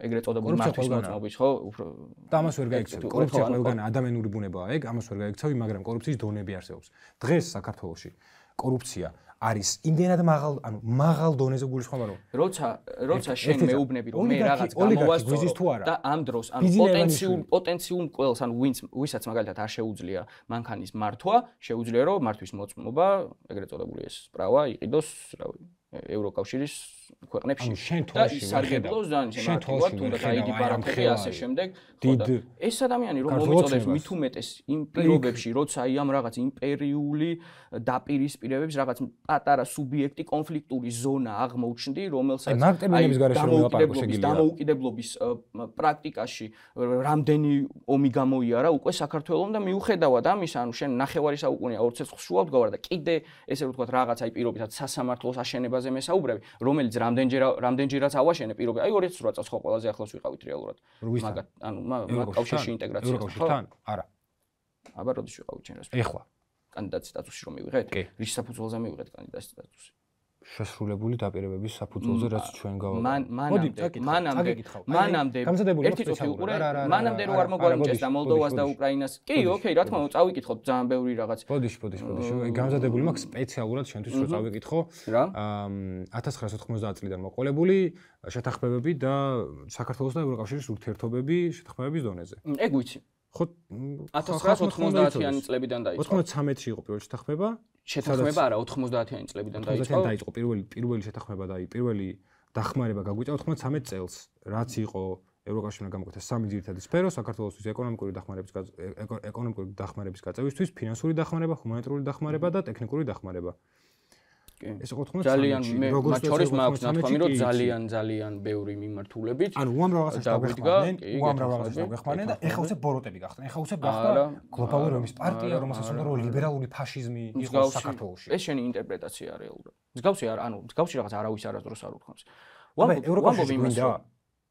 ეგრეთ წოდებული მართვის მოწმობის ხო უფრო და ამას ვერ გაიქცევი კორუფცია ყველგან ადამიანური ბუნებაა ეგ ამას ვერ გაიქცევი მაგრამ კორუფციის დონეები არსებობს დღეს საქართველოში კორუფცია არის იმდენად მაღალ დონეზე გულისხმობა რომ როცა შენ მეუბნები რომ მე რაღაც გამოვასწორო და ამ დროს ან პოტენციურ მკვლელს ან ვისაც მაგალითად არ შეუძლია მანქანის მართვა შეუძლია რომ მართვის მოწმობა ეგრეთ წოდებული ეს სპრავა იყიდოს რავი ევროკავშირის ქვეყნებში და ისარგებლოს ძალიან შემართულად თუნდაც აიდი ბარათები ასე შემდეგ ხოდა ეს ადამიანი რომ მომიწოდებს მით უმეტეს იმ პირობებში როცა აი ამ რაღაც იმპერიული დაპირისპირებებს რაღაც პატარა სუბიექტი კონფლიქტური ზონა აღმოჩნდი რომელსაც დამოუკიდებლობის პრაქტიკაში რამდენი ომი გამოიარა უკვე საქართველოს და მიუხედავად ამისა ანუ შენ ნახევარი საუკუნეა ორ ცეცხლს შუა ვდგავარ და კიდე ესე რომ ვთქვათ რაღაც აი პირობითად სასამართლოს აშენებაზე მესაუბრები რომელიც რამდენჯერაც ავაშენე პირობები აი 2008 წელს ხო ყველაზე ახლოს ვიყავით რეალურად მაგათ ანუ კავშირში ინტეგრაცია ევროკავშირთან არა აბა როდის ვიყავით ჩვენ რას ეხლა კანდიდატის სტატუსში რომ მივიღეთ რის საფუძველზე მივიღეთ კანდიდატის სტატუსი შესრულებული დაპირებების საფუძველზე რაც ჩვენ მანამდე ერთი წუთი უყურე მანამდე რო არ მოგვარიმჭეს და მოლდოვას და უკრაინას კი ოკეი რა თქმა უნდა წავიკითხოთ ძალიან ბევრი რაღაც ბოდიში გამზადებული მაქვს სპეციალურად შენთვის რო წავიკითხო 1990 წლიდან მოყოლებული შეთანხმებები და საქართველოს და ევროკავშირის ურთიერთობები შეთანხმებების დონეზე ეგ ვიცი ხო 1990-იანი წლებიდან დაიწყო 93-ში იყო პირველი შეთანხმება შეთანხმება არა 90-იანი წლებიდან დაიწყო პირველი შეთანხმება და პირველი დახმარება გაგვიწია 93 წელს რაც იყო ევროკავშირთან გამოკვეთა სამი ძირითადი სფერო საქართველოსთვის ეკონომიკური დახმარების გაწევისთვის ფინანსური დახმარება ჰუმანიტარული დახმარება და ტექნიკური დახმარება ეს იყო 93 ძალიან მათ შორის მაქვს ნათქვამი რომ ძალიან ბევრი მიმართულებით ანუ უამრავ რაღაცას დაგვეხმარნენ და ეხა უცებ ბოროტები გახდნენ ეხა უცებ გახდა გლობალური რომის პარტია რომელსაც უნდა რომ ლიბერალური ფაშიზმი იყოს საქართველოში ეს შენი ინტერპრეტაციაა რეალურად მსგავსი არ ანუ მსგავსი რაღაც არავის არასდროს არ უთქვამს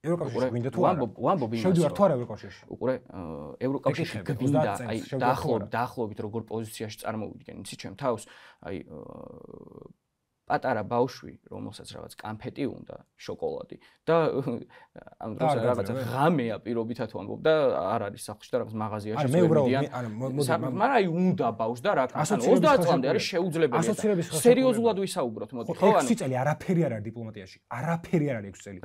ევროკავშირი გვინდა თუ არა შევდივარ თუ არა ევროკავშირში უყურე ევროკავშირი გვინდა აი დაახლოებით როგორ პოზიციაში წარმოვიდგენ იცი ჩემ თავს აი პატარა ბავშვი, რომელსაც რაღაც კანფეტი უნდა, შოკოლადი და ამ დროს რაღაც ღამეა პირობითად ვამბობ და არ არის სახლში და რაღაც მაღაზიაში შევედიან. მაგრამ აი უნდა ბავშვს და რა კანფეტი 30 წლამდე არის შეუძლებელი. სერიოზულად ვისაუბროთ, მოდი ხო? ანუ 6 წელი არაფერი არ არის დიპლომატიაში. არაფერი არ არის 6 წელი.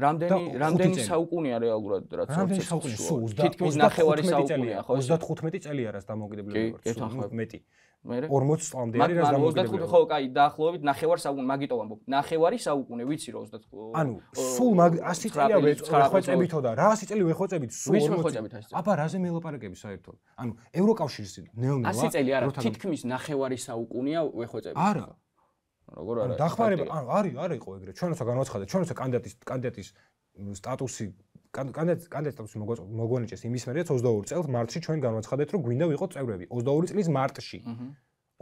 რამდენი საუკუნეა რეალურად რაც რამდენი საუკუნე სულ 29 საუკუნეა ხო? 35 წელი არის დამოუკიდებლობა. მეტი. 40 წლამდე არის რა დამოუკიდებლობა. ხო, კაი, დაახლოებით ნახევარ საუკუნე, მაგიტომ ვამბობ. ნახევარი საუკუნე ვიცი რომ 30. ანუ სულ 100 წელია ვეხვეწებითო და რა 100 წელი ვეხვეწებით სულ 40. აბა რაზე მელაპარაკები საერთოდ? ანუ ევროკავშირის ნელ-ნელა 100 წელი არა, თითქმის ნახევარი საუკუნეა ვეხვეწებით. არა. როგორ არა? დახმარება, ანუ არის იყო ეგრე. ჩვენ როცა განვაცხადეთ, ჩვენ როცა კანდიდატის სტატუსი კანდიდატის სტატუსი მოგვანიჭეს იმის მერეც 22 წელს მარტში ჩვენ განვაცხადეთ რომ გვინდა ვიყოთ წევრები 22 წლის მარტში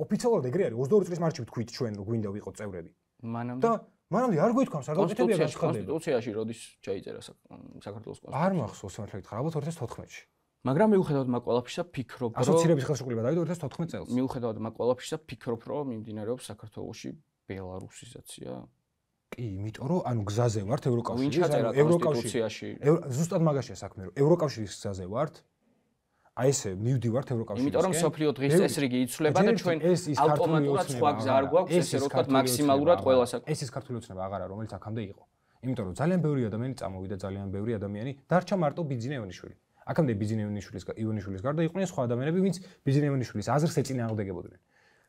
ოფიციალურად ეგრე არის 22 წლის მარტში ვთქვით ჩვენ რომ გვინდა ვიყოთ წევრები მანამდე და მანამდე არ გვითქვამს, არ გაკეთებია განცხადება. კონსტიტუციაში როდის ჩაიწერა საქართველოს კონსტიტუცია? არ მახსოვს სამართლით, ალბათ 2014-ში. მაგრამ მიუხედავად მაგ ყველაფრისა ფიქრობ, რომ ასოცირების ხელშეკრულება დავიდა 2014 წელს. მიუხედავად მაგ ყველაფრისა ფიქრობ, რომ მიმდინარეობს საქართველოში ბელარუსიზაცია. კი, იმიტომ რომ ანუ გზაზე ვართ ევროკავშირის, ვინ ჩაწერა კონსტიტუციაში? ზუსტად მაგაშია საქმე, რომ ევროკავშირის გზაზე ვართ. აი ესე მივდივართ ევროკავშირისკენ. იმიტომ რომ სოფლიო დღის წესრიგი იცვლება და ჩვენ ავტომატურად სხვა გზა არ გვაქვს, ესე რომ ვთქვათ მაქსიმალურად ყველა საქმე. ეს ის ქართული ოცნება აღარა, რომელიც აქამდე იყო. იმიტომ რომ ძალიან ბევრი ადამიანი წამოვიდა, ძალიან ბევრი ადამიანი დარჩა მარტო ბიძინა ივანიშვილი. აქამდე ბიძინა ივანიშვილის გარდა იყვნენ სხვა ადამიანები, ვინც ბიძინა ივანიშვილის აზრს ეწინააღმდეგებოდნენ.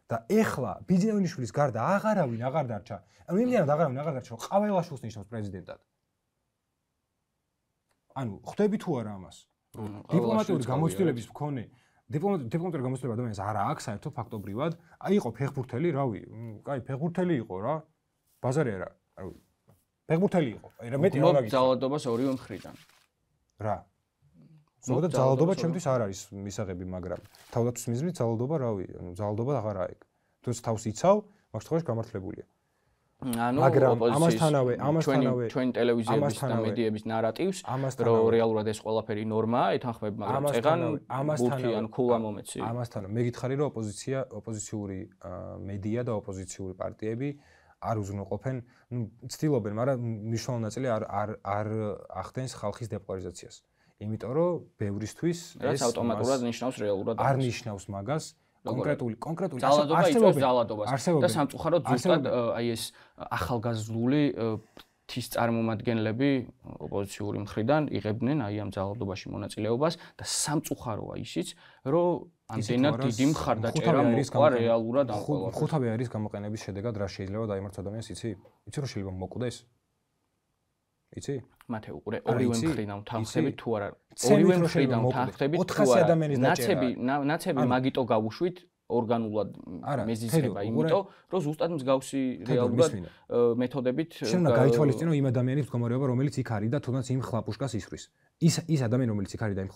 და ეხლა ბიძინა ივანიშვილის გარდა აღარავინ აღარ დარჩა. ანუ იმდენად აღარავინ აღარ დარჩა, რომ ყაველაშვილს ნიშნავს პრეზიდენტად. ანუ ხვდები თუ არა ამას? დიპლომატიური გამოცდილების მქონე დიპლომატიური გამოცდილება ადამიანს არა აქვს საერთოდ ფაქტობრივად. აი იყო ფეხბურთელი, რავი, კაი ფეხბურთელი იყო რა. ბაზარი არა. ფეხბურთელი იყო. აი რა მეტი არ აგიცი. ძალადობას ორივე მხრიდან. რა. ზოგადად ძალადობა ჩემთვის არ არის მისაღები, მაგრამ თავდაცვის მიზნით ძალადობა რავი, ანუ ძალადობა აღარ აქვს. თუ თავს იცავ, მაგ შემთხვევაში გამართლებულია. ანუ ამასთანავე ჩვენ ტელევიზიების და მედიების ნარატივს, რომ რეალურად ეს ყველაფერი ნორმაა, ეთანხმება, მაგრამ წეგან ბურთი ან ქულა მომეცი. ამასთან მე გითხარი, რომ ოპოზიციური მედია და ოპოზიციური პარტიები არ უზრუნველყოფენ, ნუ ცდილობენ, მაგრამ მნიშვნელოვანი ნაწილი არ ახდენს ხალხის დეპოლარიზაციას. იმიტომ რომ ბევრისთვის ეს ავტომატურად ნიშნავს რეალურად არ ნიშნავს მაგას. კონკრეტული ძალადობა იწვევს ძალადობას და სამწუხაროდ ზუსტად აი ეს ახალგაზრდული თის წარმომადგენლები ოპოზიციური მხრიდან იღებდნენ აი ამ ძალადობაში მონაწილეობას და სამწუხაროა ისიც რომ ამდენად დიდი მხარდაჭერა მოყვა რეალურად ამ ყველაფერს. ხუთავი არის გამოყენების შედეგად რა შეიძლება დაიმარცხოს ადამიანს იცი? იცი რომ შეიძლება მოკვდეს? იცი? მათე უყურე ორივე მხრიდან თანხდებით თუ არა ორივე მხრიდან თანხდებით თუ არა ნაცები მაგიტო გავუშვით ორგანულად მეზიზება იმიტომ რომ ზუსტად მსგავსი რეალურად მეთოდებით შენ უნდა გაითვალისწინო იმ ადამიანის მდგომარეობა რომელიც იქ არის და თუნდაც იმ ხლაპუშკას ისვრის ის ადამიანი რომელიც იქ არის და იმ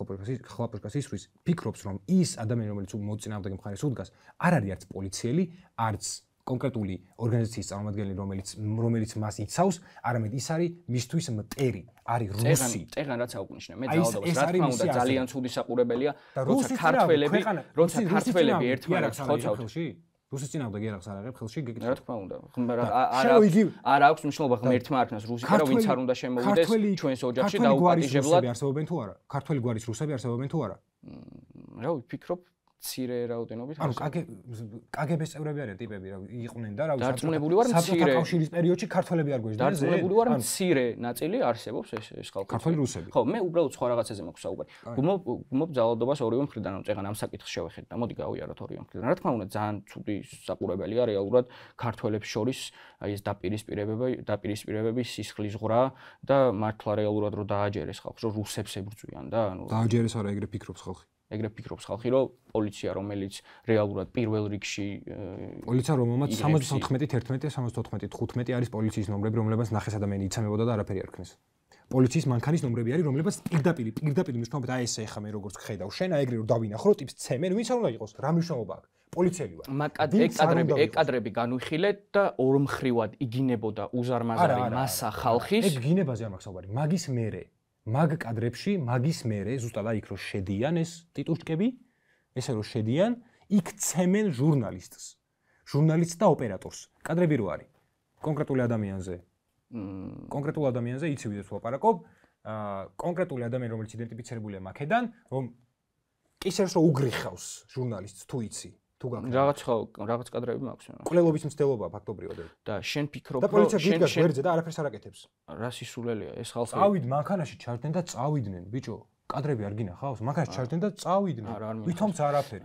ხლაპუშკას ისვრის ფიქრობს რომ ის ადამიანი რომელიც მოწინააღმდეგე მხარეს უდგას არ არის არც პოლიციელი არც კონკრეტული ორგანიზაციის წარმომადგენელი რომელიც მას იცავს, არამედ ის არის მისთვის მტერი, არის რუსი. წეგან რაც აუგნიშნე, მე ძალადობას რა თქმა უნდა ძალიან ცუდი საყურებელია, როცა ქართველები ერთმანეთს ხოცავთ. რუსის წინააღმდეგ იარაღს არ აღებ ხელში გეკითხა. რა თქმა უნდა. არ აქვს მნიშვნელობა ღმერთმა არქნას რუსიკა რა ვინც არ უნდა შემოვიდეს ჩვენს ოჯახში დაუპატიჟებლად. არსებობენ თუ არა? ქართველი გვარის რუსები არსებობენ თუ არა? რა ვფიქრობ ცირე რაოდენობით ანუ კგბ-ის წევრები არიან ტიპები რა იყვნენ და რა ვიცი დარწმუნებული ვარ მცირე კავშირის პერიოდში ქართველები არ გვეждდნენ დარწმუნებული ვარ მცირე ნაწილი არსებობს ეს ხალხი ქართველი რუსები ხო მე უბრალოდ სხვა რაღაცაზე მაქვს საუბარი გუმობ ძალადობას ორივე მხრიდან რომ წეგან ამ საკითხს შევეხედეთ და მოდი გავიაროთ ორივე მხრიდან რა თქმა უნდა ძალიან ცუდი საყურებელია რეალურად ქართველებს შორის აი ეს დაპირისპირებები სისხლის ღრა და მართლა რეალურად რომ დააჯერეს ხალხს რომ რუსებს ებრძვიან და ანუ დააჯერეს არა ეგრე ფიქრობს ხალხი ეგრე ფიქრობს ხალხი, რომ პოლიცია, რომელიც რეალურად პირველ რიგში პოლიცია, რომელმაც 74-11-74-15 არის პოლიციის ნომრები, რომლებსაც ნახეს ადამიანი იცამებოდა და არაფერი არ ქნეს. პოლიციის მანქანის ნომრები არის, რომლებსაც პირდაპირ მნიშვნელობით აი ესე ხა მე როგორც ხედავ, შენ აი ეგრე რომ დავინახო, ტიპს ცემენ, ვინც არ უნდა იყოს, რა მნიშვნელობა აქვს? პოლიციელი ვარ. ეგ კადრები განვიხილეთ და ორმხრივად იგინებოდა უზარმაზარი მასა ხალხის. ეგ გინებაზე არ მაქვს საუბარი, მაგის მერე მაგ კადრებში, მაგის მერე, ზუსტად აი იქ რომ შედიან ეს ტიტუშკები, ესე რომ შედიან, იქ ცემენ ჟურნალისტს და ოპერატორს. კადრები რო არის კონკრეტული ადამიანზე იცი ვიდრე ვაპარაკობ, კონკრეტული ადამიანი რომელიც იდენტიფიცირებულია მაქედან, რომ კისერს რო უგრიხავს ჟურნალისტს თუ იცი. რაღაც კადრები მაქვს. კვლევობის მცდელობა ფაქტობრივად. და შენ ფიქრობ რომ პოლიცია გიდგას გვერდზე და არაფერს არ აკეთებს. რა სისულელია ეს ხალხი. წავიდ მანქანაში ჩარდნენ და წავიდნენ, ბიჭო. კადრები არ გინახავს? მანქანაში ჩარდნენ და წავიდნენ. ვითომც არაფერი.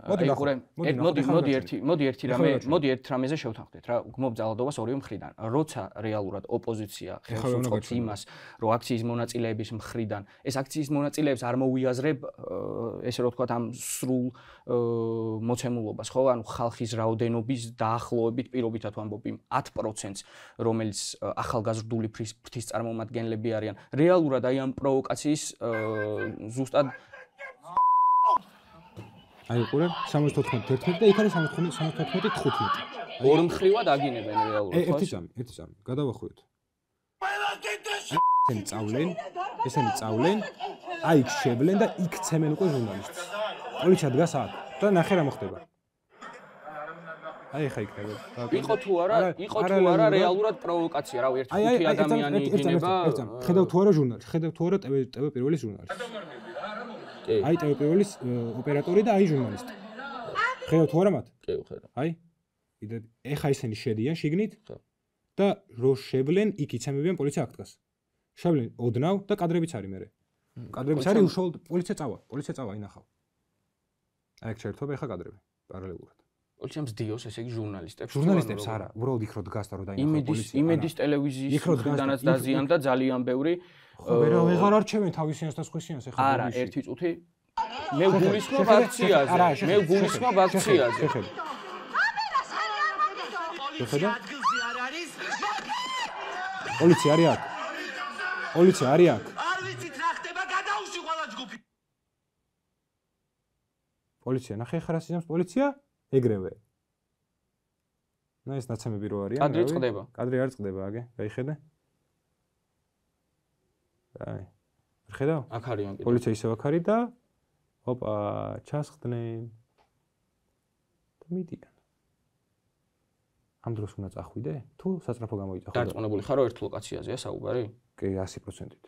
მოდი ერთ რამეზე შევთანხმდეთ რა. გმობ ძალადობას ორივე მხრიდან. როცა რეალურად ოპოზიცია ხელს უწყობს იმას, რომ აქციის მონაწილეების მხრიდან, ეს აქციის მონაწილეებს არ მოუიაზრებ ესე რომ ვთქვათ ამ სრულ მოცემულობას, ხო? ანუ ხალხის რაოდენობის დაახლოებით პირობითად ვამბობ იმ 10%-ს, რომელიც ახალგაზრდული ფრთის წარმომადგენლები არიან. რეალურად აი ამ პროვოკაციის ზუსტად აი უყურე 74-11 და იქ არის 74-15. ორმხრივად აგინებენ რეალურად ხო? ერთი წამი, გადავახვიოთ. ესენი წავლენ, აი იქ შევლენ და იქ ცემენ უკვე ჟურნალისტს. პოლიცია დგას აქ და ნახე რა მოხდება. აი ხა იქნება. იყო თუ არა რეალურად პროვოკაცია, რავი, ერთი ხუთი ადამიანი იქნება. ხედავ თუ არა ჟურნალისტი, ხედავ თუ არა TV პირველის ჟურნალისტი. აი TV პირველის ოპერატორი და აი ჟურნალისტი. ხედავ თუ არა მათ? კი, ხედავ. აი ეხა ისინი შედიან შიგნით და რო შევლენ იქ იცემებიან პოლიცია აქ დგას. შევლენ ოდნავ და კადრებიც არის მერე. კადრებიც არის უშუალოდ პოლიცია წავა ინახავ. აი აქ შეერთობა ეხა კადრები პარალელურად. პოლიციამ ზდიოს ესე იგი ჟურნალისტებს არა, უბრალოდ იქ რო დგას და რო დაინახავ პოლიცია. იმედის ტელევიზიის მხრიდანაც დაზიანდა ძალიან ბევრი. ხო, ვეღარ არჩევენ თავისიანს და სხვისიანს ეხლა. არა, ერთი წუთი მე გულისხმობ აქციაზე. შეხედა? პოლიცია არის აქ. არ ვიცით რა ხდება, გადაუში ყველა ჯგუფი. პოლიცია, ნახე ხარ ასიამს პოლიცია? ეგრევე. ეს ნაცემები რო არიან, კადრი წყდება. კადრი არ წყდება, აგე, გაიხედე? აი. ხედავ? აქ არიან კიდე. პოლიცია ისევ აქ არის და ოპა, ჩასხდნენ. და მიდიან. ამ დროს უნდა წახვიდე? თუ საწრაფო გამოიწახო? დარწმუნებული ხარო ერთ ლოკაციაზეა საუბარი? კი, 100%-ით.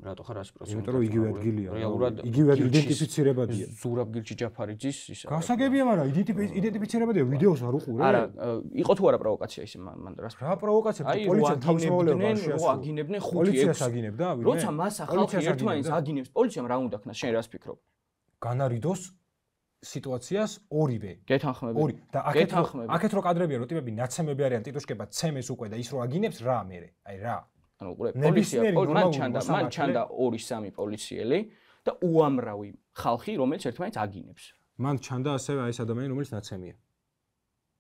რატო ხარ 100%? იმიტომ რომ იგივე ადგილია. რეალურად იგივე იდენტიფიცირებადია. ზურაბ-გილჩი ჯაფარიძის ისა. გასაგებია, მაგრამ იდენტიფიცირებადია ვიდეოს არ უყურე? არა, იყო თუ არა პროვოკაცია ისე მან რას? რა პროვოკაცია? პოლიცია თავისმოვალეობა შეასრულა. აგინებდნენ 5-6. პოლიციას აგინებდა? როცა მასა ხალხი ერთმანეთს აგინებს, პოლიციამ რა უნდა ქნა? შენ რას ფიქრობ? განარიდოს სიტუაციას ორივე. გეთანხმები. ორი და აქეთ რო კადრებია, რო ტიპები ნაცემები არიან, ტიტუშკება ცემეს უკვე და ის რო აგინებს რა მერე? აი რა. ანუ უყურე, პოლიცია მან ჩანდა 2-3 პოლიციელი და უამრავი ხალხი, რომელიც ერთმანეთს აგინებს. მან ჩანდა ასევე აი ეს ადამიანი, რომელიც ნაცემია.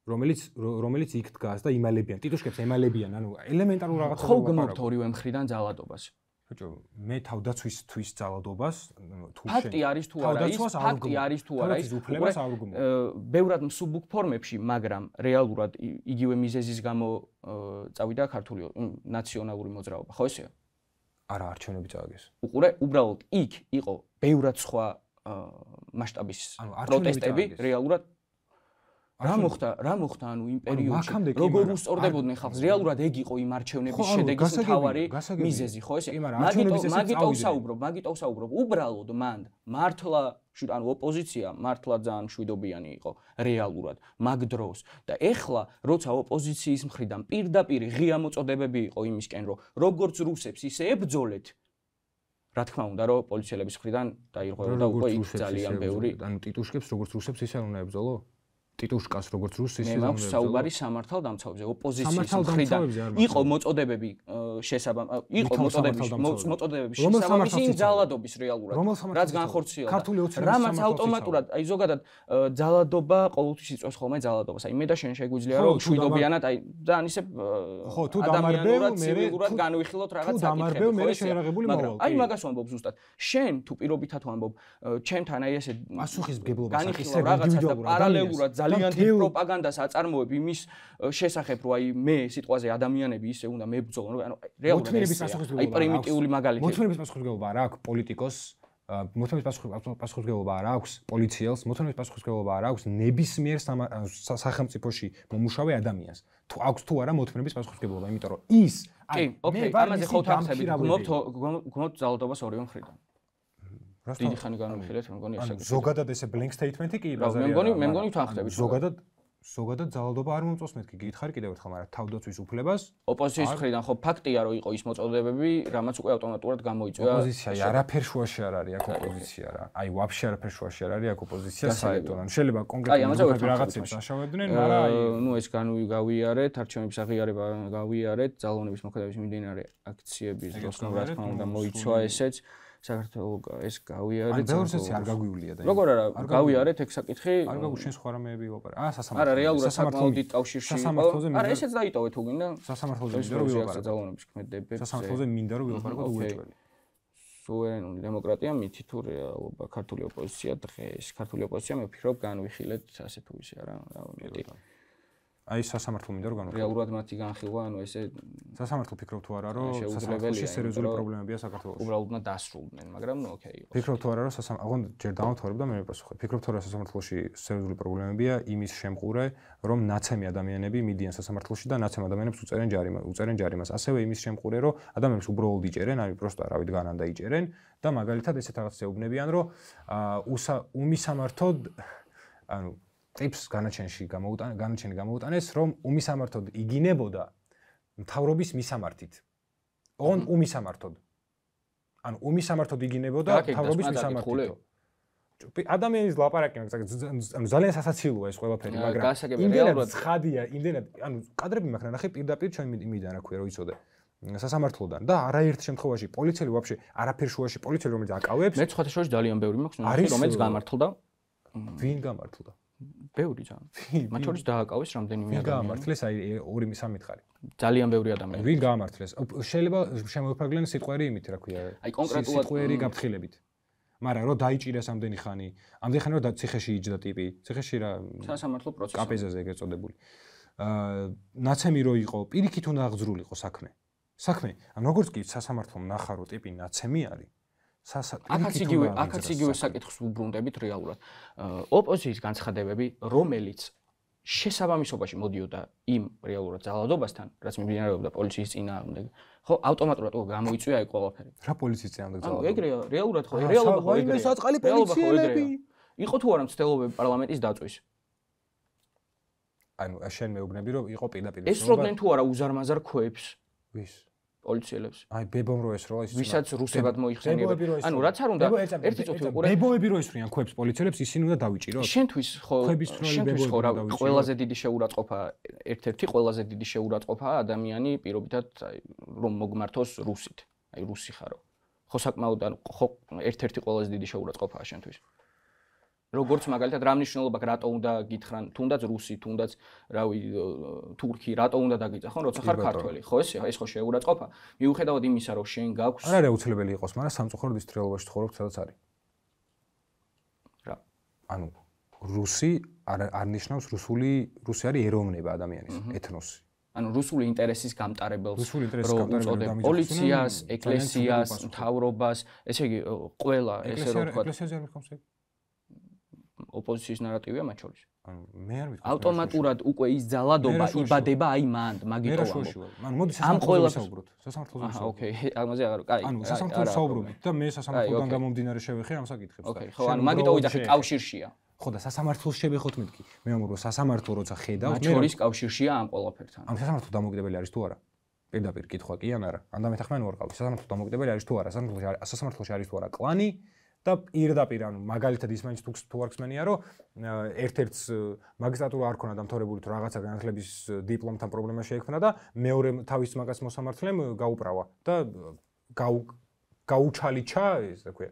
რომელიც იქ დგას და იმალებიან, ტიტუშკებს ემალებიან, ანუ ელემენტარულ რაღაცას ხო გმობთ ორივე მხრიდან ძალადობას. ბიჭო, მე თავდაცვისთვის ძალადობას, თუ შენ ფაქტი არის თუ არა ის, ბევრად მსუბუქ ფორმებში, მაგრამ რეალურად იგივე მიზეზის გამო წავიდა ქართული ნაციონალური მოძრაობა, ხო ესეა? არა, არჩევნები წააგეს. უყურე, უბრალოდ იქ იყო ბევრად სხვა მასშტაბის პროტესტები, რეალურად რა მოხდა ანუ იმ პერიოდში როგორ უსწორდებოდნენ ხალხს რეალურად ეგ იყო იმ არჩევნების შედეგის მთავარი მიზეზი ხო ესე მაგიტო საუბრობ უბრალოდ მან მართლა ანუ ოპოზიცია მართლა ძალიან მშვიდობიანი იყო რეალურად მაგ დროს და ეხლა როცა ოპოზიციის მხრიდან პირდაპირ ღია მოწოდებები იყო იმისკენ რომ როგორც რუსებს ისე ებძოლეთ რა თქმა უნდა რომ პოლიციელების მხრიდან დაირღვევა და უკვე იქ ძალიან ბევრი ანუ ტიტუშკებს როგორც რუსებს ისე უნდა ებძოლო ტიტუშკას როგორც რუსის ისე უნდა საუბარი სამართალ დამცავებზე ოპოზიციის მხრიდან იყო მოწოდებები იყო მოწოდებების შესაბამისი ძალადობის რეალურად რაც განხორციელდა რამაც ავტომატურად აი ზოგადად ძალადობა ყოველთვის იწვევს ხოლმე ძალადობას აი მე და შენ შეგვიძლია რომ შვიდობიანად აი ძალიან ისე ხო თუ დამარბევ ცივილურად განვიხილოთ რაღაც საკითხები აი მაგას ვამბობ ზუსტად შენ თუ პირობითად ვამბობ ჩემთან აი ესე პასუხისმგებლობას განიხილავ რაღაცას და პარალელურად ძალიან დიდ პროპაგანდას აწარმოებ იმის შესახებ რომ აი მე სიტყვაზე ადამიანები ისე უნდა მებრძოლონ ანუ რეალურად აი პრიმიტიული მაგალითი მოთმენების პასუხისმგებლობა არ აქვს პოლიტიკოს მოთმენების პასუხისმგებლობა არ აქვს პოლიციელს მოთმენების პასუხისმგებლობა არ აქვს ნებისმიერ სახელმწიფოში მომუშავე ადამიანს თუ აქვს თუ არა მოთმენების პასუხისმგებლობა იმიტომ რომ ის კი ოკეი ამაზე ხო თანხმებით გმობთ ძალადობას ორივე მხრიდან დიდი ხანი განვიხილეთ მე მგონი ეს ზოგადად ესე blank statement-ი კი ბაზარი მე მგონი თანხმდებით ზოგადად ძალადობა არ მომწონს მეთქი გითხარი კიდევ ერთხელ მაგრამ თავდაცვის უფლებას ოპოზიციის მხრიდან ხო ფაქტია რომ იყო ის მოწოდებები რამაც უკვე ავტომატურად გამოიწვია ოპოზიცია არაფერ შუაში არ არის აქ ოპოზიცია რა აი ვაფშე არაფერ შუაში არ არის აქ ოპოზიცია საერთოდ ანუ შეიძლება კონკრეტულად რაღაცებს აშავებდნენ მაგრამ აი ნუ ეს გავიარეთ არჩევნების აღიარება გავიარეთ ძალოვნების მოქმედების მიმდინარე აქციების დროს რა თქმა უნდა მოიცვა ესეც საქართველოს ეს გავიარეთ. ან ბევრს ეს არ გაგვიულია და. როგორ არა, გავიარეთ ეგ საკითხი. არ გაგვი შენ სხვა რამეები ვაპარაკ. სასამართლო. არა, რეალურად საკმაოდ დიდ კავშირში. არა, ესეც დაიტოვე თუ გინდა. სასამართლოზე მინდა რომ ვიპარაკო. ძალოვნების ქმედებებს. სასამართლოზე მინდა რომ ვიპარაკო უეჭველი. სუვერენული დემოკრატია მითი თუ რეალობა ქართული ოპოზიცია დღეს. ქართული ოპოზიცია მე ვფიქრობ განვიხილეთ ასე თუ ისე არა, მეტი. აი სასამართლო მინდა რომ განვიხილო. რეალურად მათი განხილვა, ანუ ესე სასამართლო ფიქრობ თუ არა, რომ შეუძლებელია სერიოზული პრობლემებია საქართველოში. უბრალოდ უნდა დასრულდნენ, მაგრამ ოკეი იყო. ფიქრობ თუ არა, რომ აღონ ჯერ დავამთავრებ და მე მეპასუხე. ფიქრობ თუ არა სასამართლოში სერიოზული პრობლემებია იმის შემყურე, რომ ნაცემი ადამიანები მიდიან სასამართლოში და ნაცემ ადამიანებს უწერენ ჯარიმას. ასევე იმის შემყურე, რომ ადამიანებს უბრალოდ იჭერენ, აი პროსტა რავით განან და იჭერენ და მაგალითად ესეთ რაღაცას ეუბნებიან, რომ უმისამართოდ ანუ ტიპს განაჩენი გამოუტანეს, რომ უმისამართოდ იგინებოდა მთავრობის მისამართით. ოღონდ უმისამართოდ. ანუ უმისამართოდ იგინებოდა მთავრობის მისამართით. ადამიანის ლაპარაკი, ანუ ძალიან სასაცილოა ეს ყველაფერი, მაგრამ იმდენად ცხადია, იმდენად, ანუ კადრები მაქვს ნახე პირდაპირ ჩვენ იმიდან რა ქვია, რომ იცოდე. სასამართლოდან და არაერთ შემთხვევაში პოლიციელი ვაფშე არაფერ შუაში პოლიციელი რომელიც აკავებს. მე სხვათა შორის ძალიან ბევრი მაქვს, რომელიც გამართლდა. ვინ გამართლდა? ბევრი ძალიან. მათ შორის დააკავეს რამდენიმე ადამიანი. ვინ გამართლეს? აი 2-3 მითხარი. ძალიან ბევრი ადამიანი. ვინ გამართლეს? შეიძლება შემოიფარგლენ სიტყვერი იმით, რა ქვია. აი კონკრეტულად სიტყვერი გაფრთხილებით. მაგრამ რომ დაიჭირეს ამდენი ხანი რომ ციხეში იჯდა ტიპი, ციხეში რა სასამართლო პროცესი. კაპეზაზე ეგრეთ წოდებული. ნაცემი რო იყო, პირიქით უნდა აღძრულიყო საქმე. ანუ როგორც კი სასამართლომ ნახა რომ ტიპი ნაცემი არის, აქაც იგივე საკითხს უბრუნდებით რეალურად. ოპოზიციის განცხადებები, რომელიც შესაბამისობაში მოდიოდა იმ რეალურად ძალადობასთან, რაც მიმდინარეობდა პოლიციის წინააღმდეგ, ხო, ავტომატურად გამოიწვია ეგ ყველაფერი. რა პოლიციის წინააღმდეგ ძალადობა? ანუ ეგრეა, რეალურად ხო, რეალობა ხო ეგრეა. საწყალი პოლიციელები. იყო თუ არა მცდელობები პარლამენტის დაწვის? ანუ შენ მეუბნები რომ იყო პირდაპირ ესროდნენ თუ არა უზარმაზარ ქვებს? ვის? პოლიციელებს. აი ბებომ რო ესროლა ის. ვისაც რუსებად მოიხსენიებენ. ანუ რაც არ უნდა, ერთი წუთი უყურე. ბებოები რო ესრიან ქვებს პოლიციელებს, ისინი უნდა დავიჭიროთ. შენთვის ხო, ყველაზე დიდი შეურაცხყოფა, ერთ-ერთი ყველაზე დიდი შეურაცხყოფა ადამიანი პირობითად რომ მოგმართოს რუსით. აი რუსი ხარო. ხო საკმაოდ ანუ ხო ერთ-ერთი ყველაზე დიდი შეურაცხყოფაა შენთვის. როგორც მაგალითად რა მნიშვნელობა აქვს რატო უნდა გითხრან თუნდაც რუსი თუნდაც რავი თურქი რატო უნდა დაგიწა ხო როცა ხარ ქართველი ხო ეს ხო შეურაცხყოფა მიუხედავად იმისა რომ შენ გაქვს არ არის აუცილებელი იყოს მაგრამ სამწუხაროდ ის რეალობაში ცხოვრობ სადაც არის რა ანუ რუსი არ ნიშნავს რუსი არის ეროვნება ადამიანის ეთნოსი ანუ რუსული ინტერესის გამტარებელს რომ პოლიციას ეკლესიას მთავრობას ესე იგი ყველა ესე რომ ვთქვა ეკლესიაზე არ მიხავს ეგ ოპოზიციის ნარატივია მათ შორის. ანუ მე არ ვიცი. ავტომატურად უკვე ის ძალადობა იბადება აი მანდ, მაგიტო ამბობ. ანუ მოდი სასამართლოზე ვისაუბროთ. სასამართლოზე ვისაუბროთ. ოკეი, ამაზე აღარ, კაი. ანუ სასამართლოზე ვისაუბრობთ და მე სასამართლოდან გამომდინარე შევეხე ამ საკითხებს და. ოკეი, ხო, ანუ მაგიტო ვიძახე კავშირშია. ხო და სასამართლოს შევეხოთ მეთქი. მე ამბობ რომ სასამართლო როცა ხედავს მათ შორის კავშირშია ამ ყველაფერთან. ანუ სასამართლო დამოუკიდებელი არის თუ არა? პირდაპირ კითხვა კი ან არა? ან დამეთახმენ ვარყავი. სასამართლო დამოუკიდებელი არის თუ არა? სასამართლოში არის თუ არა კლანი? და პირდაპირ ანუ მაგალითად ის მაინც თუ არ ხსმენია რომ ერთ-ერთს მაგისტრატურა არ ქონა დამთავრებული თუ რაღაცა განათლების დიპლომთან პრობლემა შეექმნა და მეორე თავის მაგას მოსამართლემ გაუპრავა და გაუჩალიჩა ეს რა ქვია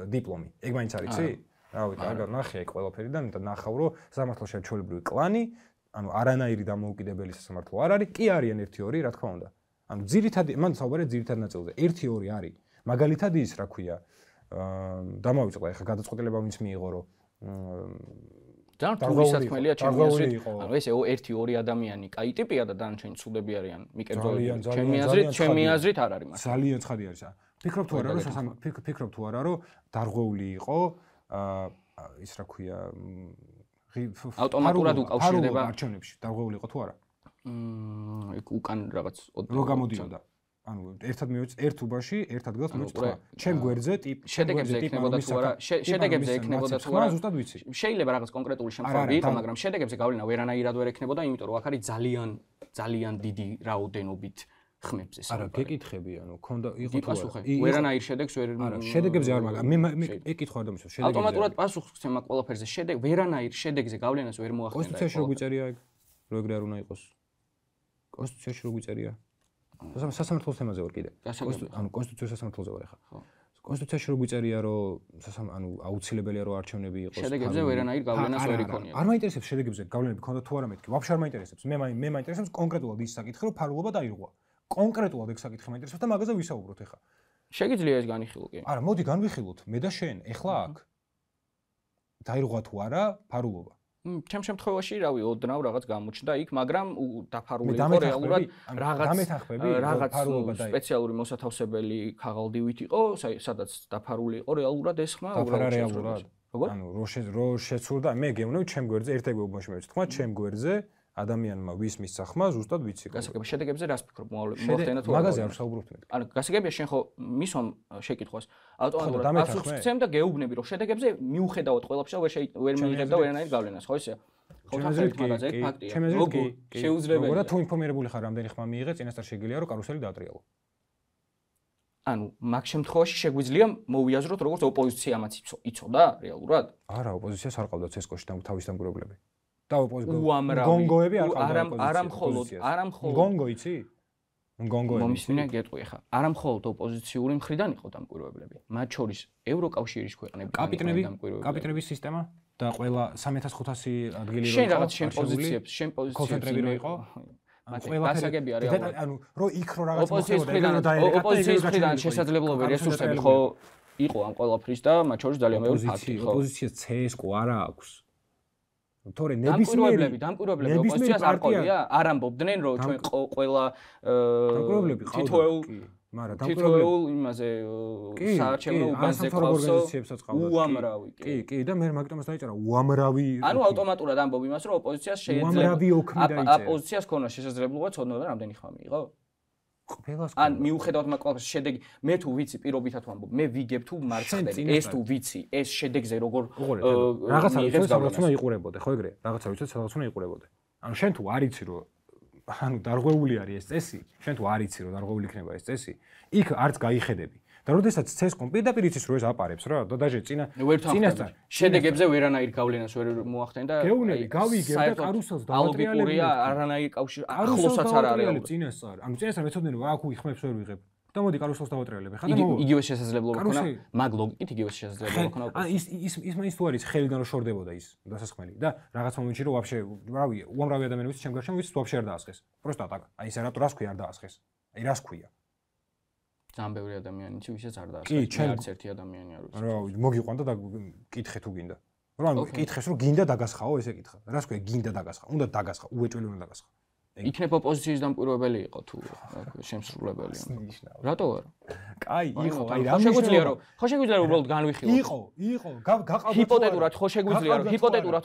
დიპლომი ეგ მაინც არის იცი რავი კარგად ნახე ეგ ყველაფერი და ნახავ რომ სასამართლოში არის ჩვეულებრივი კლანი ანუ არანაირი დამოუკიდებელი სასამართლო არ არის კი არიან 1-2 რა თქმა უნდა ანუ ძირითადი მან საუბარია ძირითად ნაწილზე 1-2 არის მაგალითად ის რა ქვია დამავიწყდა ეხა გადაწყვეტილება ვინც მიიღო რომ ძალიან რთული საქმეა ჩემი აზრით ანუ ეს 1-2 ადამიანი კაი ტიპია და დანარჩენი ცუდები არიან მიკერძოები ჩემი აზრით არ არის მას ძალიან ცხადი არის ფიქრობ თუ არა რომ დარღვეული იყო ის რა ქვია ავტომატურად უკავშირდება არჩევნებში დარღვეული იყო თუ არა ეგ უკან რაღაც რო გამოდიოდა ანუ ერთად მივეც ერთ უბაში ერთ ადგილას მივეც თქვა ჩემ გვერდზე ტიპ შედეგებზე ექნებოდა თუ არა შედეგებზე ექნებოდა თუ არა ზუსტად ვიცი შეიძლება რაღაც კონკრეტული შემთხვევები იყო მაგრამ შედეგებზე გავლენა ვერანაირად ვერ ექნებოდა იმიტომ რომ აქ არის ძალიან დიდი რაოდენობით ხმებს ეს არა გეკითხები ანუ ქონდა იყო თუ არა ვერანაირ შედეგს ვერ არა შედეგებზე არ მაგრამ მე ეკითხვა და მისო შედეგებზე ავტომატურად პასუხს გცემ აქ ყველაფერზე შედეგ ვერანაირ შედეგზე გავლენას ვერ მოახდინა კონსტიტუციაში რო გვიწერია ეგ რო ეგრე არ უნდა იყოს კონსტიტუციაში რო გვიწერია სასამართლოს თემაზე ვარ კიდე. ანუ კონსტიტუციის სასამართლოზე ვარ ახლა. ხო. კონსტიტუციაში რო გვიწერია რომ ანუ აუცილებელია რომ არჩევნები იყოს. შედეგებზე ვერანაირ გავლენას ვერ იქონია. არ მაინტერესებს შედეგებზე გავლენები ქონდა თუ არა მეთქი. ვაფშე არ მაინტერესებს. მე მაინტერესებს კონკრეტულად ის საკითხი რომ ფარულობა დაირღვა. კონკრეტულად ეგ საკითხი მაინტერესებს და მაგაზე ვისაუბროთ ახლა. შეგიძლია ეს განიხილო კი? არა, მოდი განვიხილოთ მე და შენ. ახლა აქ დაირღვა თუ არა ფარულობა. ჩემ შემთხვევაში, რავი, ოდნავ რაღაც გამოჩნდა იქ, მაგრამ დაფარული იყო რეალურად რაღაც სპეციალური მოსათავსებელი ქაღალდივით იყო, სადაც დაფარული იყო რეალურად ეს ხმა უბრალოდ. როგორ? ანუ რო შეცურდა, მე გეუბნები ჩემ გვერდზე ერთ-ერთი უბოში მევიცით ხმა, ჩემ გვერდზე ადამიანმა ვის მისცა ხმა, ზუსტად ვიცი. გასაგებია, შედეგებზე რას ფიქრობ? მოახდინა თუ მაგაზე არ ვსაუბრობთ მე. ანუ გასაგებია, შენ ხო მისვამ შეკითხვას ავტომატურად ასუცემ და გეუბნები, რომ შედეგებზე მიუხედავად ყველაფერისა ვერ მიიღებ და ვერანაირ გავლენას, ხო ისე? ხო თახებით მაგაზე ფაქტია. როგორ შეუძლებელია. როგორ თუ ინფორმირებული ხარ, რამდენი ხმა მიიღე, წინასწარ შეგიძლია რომ კარუსელი დაატრიალო. ანუ მაგ შემთხვევაში შეგვიძლია მოვიაზროთ როგორც ოპოზიცია ამაც იცოდა რეალურად? არა, ოპოზიციას არ ყავდა ცესკოში და თავის დამკვირვებლები. და გონგოები არა მხოლოდ გონგო იცი? გონგოები. მომისმინე გეტყვი ხა. არა მხოლოდ ოპოზიციური მხრიდან იყო დამკვირვებლები. მათ შორის ევროკავშირის ქვეყნები დამკვირვებლები. კაპიტნების სისტემა და ყველა 3500 ადგილი რო იყო. შენ რაღაც შენ პოზიციებს კონცენტრები რო იყო. გასაგებია რეალურად. ანუ რო იქ რო რაღაც მოხდებოდა და ოპოზიციის მხრიდან შესაძლებლობები რესურსები ხო იყო ამ ყველაფრის და მათ შორის ძალიან მეორე ფაქტი ხო? ოპოზიციას CSKO არა აქვს. თორე დამკვირვებლები ოპოზიციას არ ყოლია? არ ამბობდნენ რომ ჩვენ ყველა დამკვირვებლები ყავდა თითოეულ იმაზე საარჩევნო უბანზე ორგანიზაციებსაც ყავდა. უამრავი კი და მე მაგიტომაც დაიწერა უამრავი. ანუ ავტომატურად ამბობ იმას რომ ოპოზიციას შეიძლება ოპოზიციას ქონა შესაძლებლობა ცოდნა რამდენი ხმა მიიღო? ან მიუხედავად მაგ ყველაფერს შედეგი მე თუ ვიცი პირობითად ვამბობ მე ვიგებ თუ მარცხნივ ეს თუ ვიცი ეს შედეგზე როგორ რაღაცა ვიცი რომ იყურებოდე ხო ეგრე რაღაცა ვიცი რომ იყურებოდე ანუ შენ თუ არ იცი რომ ანუ დარღვეული არის ეს წესი შენ თუ არ იცი რომ დარღვეული იქნება ეს წესი იქ არც გაიხედები და როდესაც CSKO პირდაპირ იცის რომ ეს აპარებს რა და დაჟე წინასწარ შედეგებზე ვერანაირ გავლენას ვერ მოახდენ და გეუბნები გავიგებ და კარუსელს დავატრიალებ არანაირ კავშირი ახლოსაც არ არის წინასწარ ანუ წინასწარ მეცოდნენ რომ აქ ხმებს ვერ ვიღებ და მოდი კარუსელს დავატრიალებე ხა და იგივე შესაძლებლობა ქონა მაგ ლოგიკით იგივე შესაძლებლობა ქონა ან ის მაინც თუ არის ხელიდან რომ შორდებოდა ის დასასხმელი და რაღაც მომენტში რომ ვაფშე რავი უამრავი ადამიანები ჩემ გარშემო ვიცით ვაფშე არ დაასხეს პროსტა ატაკ აი ეს რას ქვია არ დაასხეს აი რას ქვია ძალიან ბევრი ადამიანი იცი ვისაც არ დაასხეს არც ერთი ადამიანი არ ვიცი რავი მოგიყვანდა და კითხე თუ გინდა რომ კითხეს რომ გინდა დაგასხაო ესე კითხა რას ქვია გინდა დაგასხა უნდა დაგასხა უეჭველი უნდა დაგასხა იქნებ ოპოზიციის დამკვირვებელი იყო თუ შემსრულებელი რატო არა კაი იყო აი რა შეგვიძლია რომ ხო შეგვიძლია რომ უბრალოდ განვიხილოთ იყო გაყავდა ჰიპოთეტურად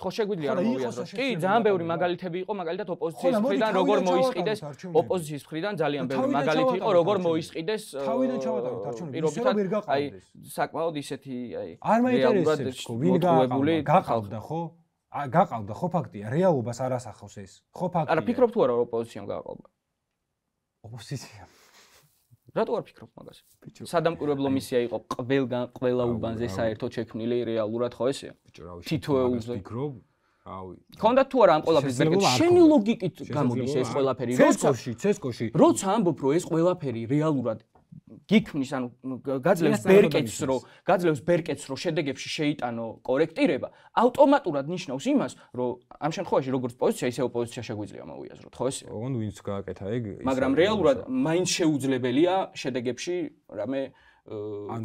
ხო შეგვიძლია რომ მოვიაზროთ კი ძალიან ბევრი მაგალითები იყო მაგალითად ოპოზიციის მხრიდან როგორ მოისყიდეს ოპოზიციის მხრიდან ძალიან ბევრი მაგალითი იყო როგორ მოისყიდეს თავიდან ჩავატაროთ არჩევნები აი საკმაოდ ისეთი აი არ მაინტერესებს ვინ გაყავდა ხო გაყავდა ხო ფაქტია რეალობას არ ასახავს ეს ხო ფაქტია არა ფიქრობ თუ არა ოპოზიციამ გაყავდა ოპოზიცია რატო არ ფიქრობ მაგას სადამკვირვებლო მისია იყო ყველა უბანზე საერთოდ შექმნილი რეალურად ხო ესეა თითოეულზე ფიქრობ რავი ქონდა თუ არა ამ ყველაფრის ბერკეტი შენი ლოგიკით გამოდის ეს ყველაფერი CSKO-ში როცა ამბობ რომ ეს ყველაფერი რეალურად გიქმნის ანუ გაძლევს ბერკეტს რომ შედეგებში შეიტანო კორექტირება ავტომატურად ნიშნავს იმას რომ ამ შემთხვევაში როგორც პოზიცია ისე ოპოზიცია შეგვიძლია მოვიაზროთ ხო ესე ოღონდ ვინც გააკეთა ეგ მაგრამ რეალურად მაინც შეუძლებელია შედეგებში რამე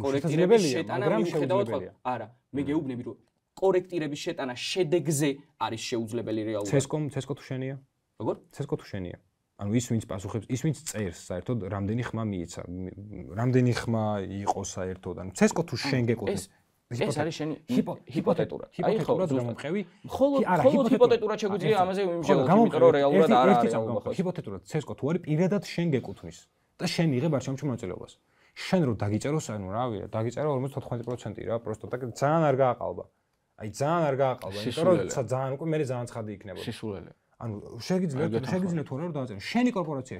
კორექტირების შეტანა მიუხედავად არა მე გეუბნები რომ კორექტირების შეტანა შედეგზე არის შეუძლებელი რეალურად CSKO თუ შენია როგორ CSKO თუ შენია ანუ ის ვინც პასუხებს, ის ვინც წერს საერთოდ რამდენი ხმა მიეცა, რამდენი ხმა იყო საერთოდ, ანუ CSKO თუ შენ გეკუთვნის. ეს არის შენი ჰიპოთეტურად. ჰიპოთეტურად გამომყევი. ხოლო ჰიპოთეტურად შეგვიძლია ამაზე ვიმჟელოთ, იმიტომ რომ რეალურად არ არის. ჰიპოთეტურად CSKO თუ არის პირადად შენ გეკუთვნის და შენ იღებ არჩევნებში მონაწილეობას. შენ რო დაგიწეროს, ანუ რავი, დაგიწერო 54% რა, პროსტო და ძალიან არ გააყალბა. აი ძალიან არ გააყალბა, იმიტომ რომ ძალიან უკვე მე ძალიან ცხადი იქნებოდა. სისულელე. ანუ შეგიძლია თუ არა რომ დავაწერო შენი კორპორაცია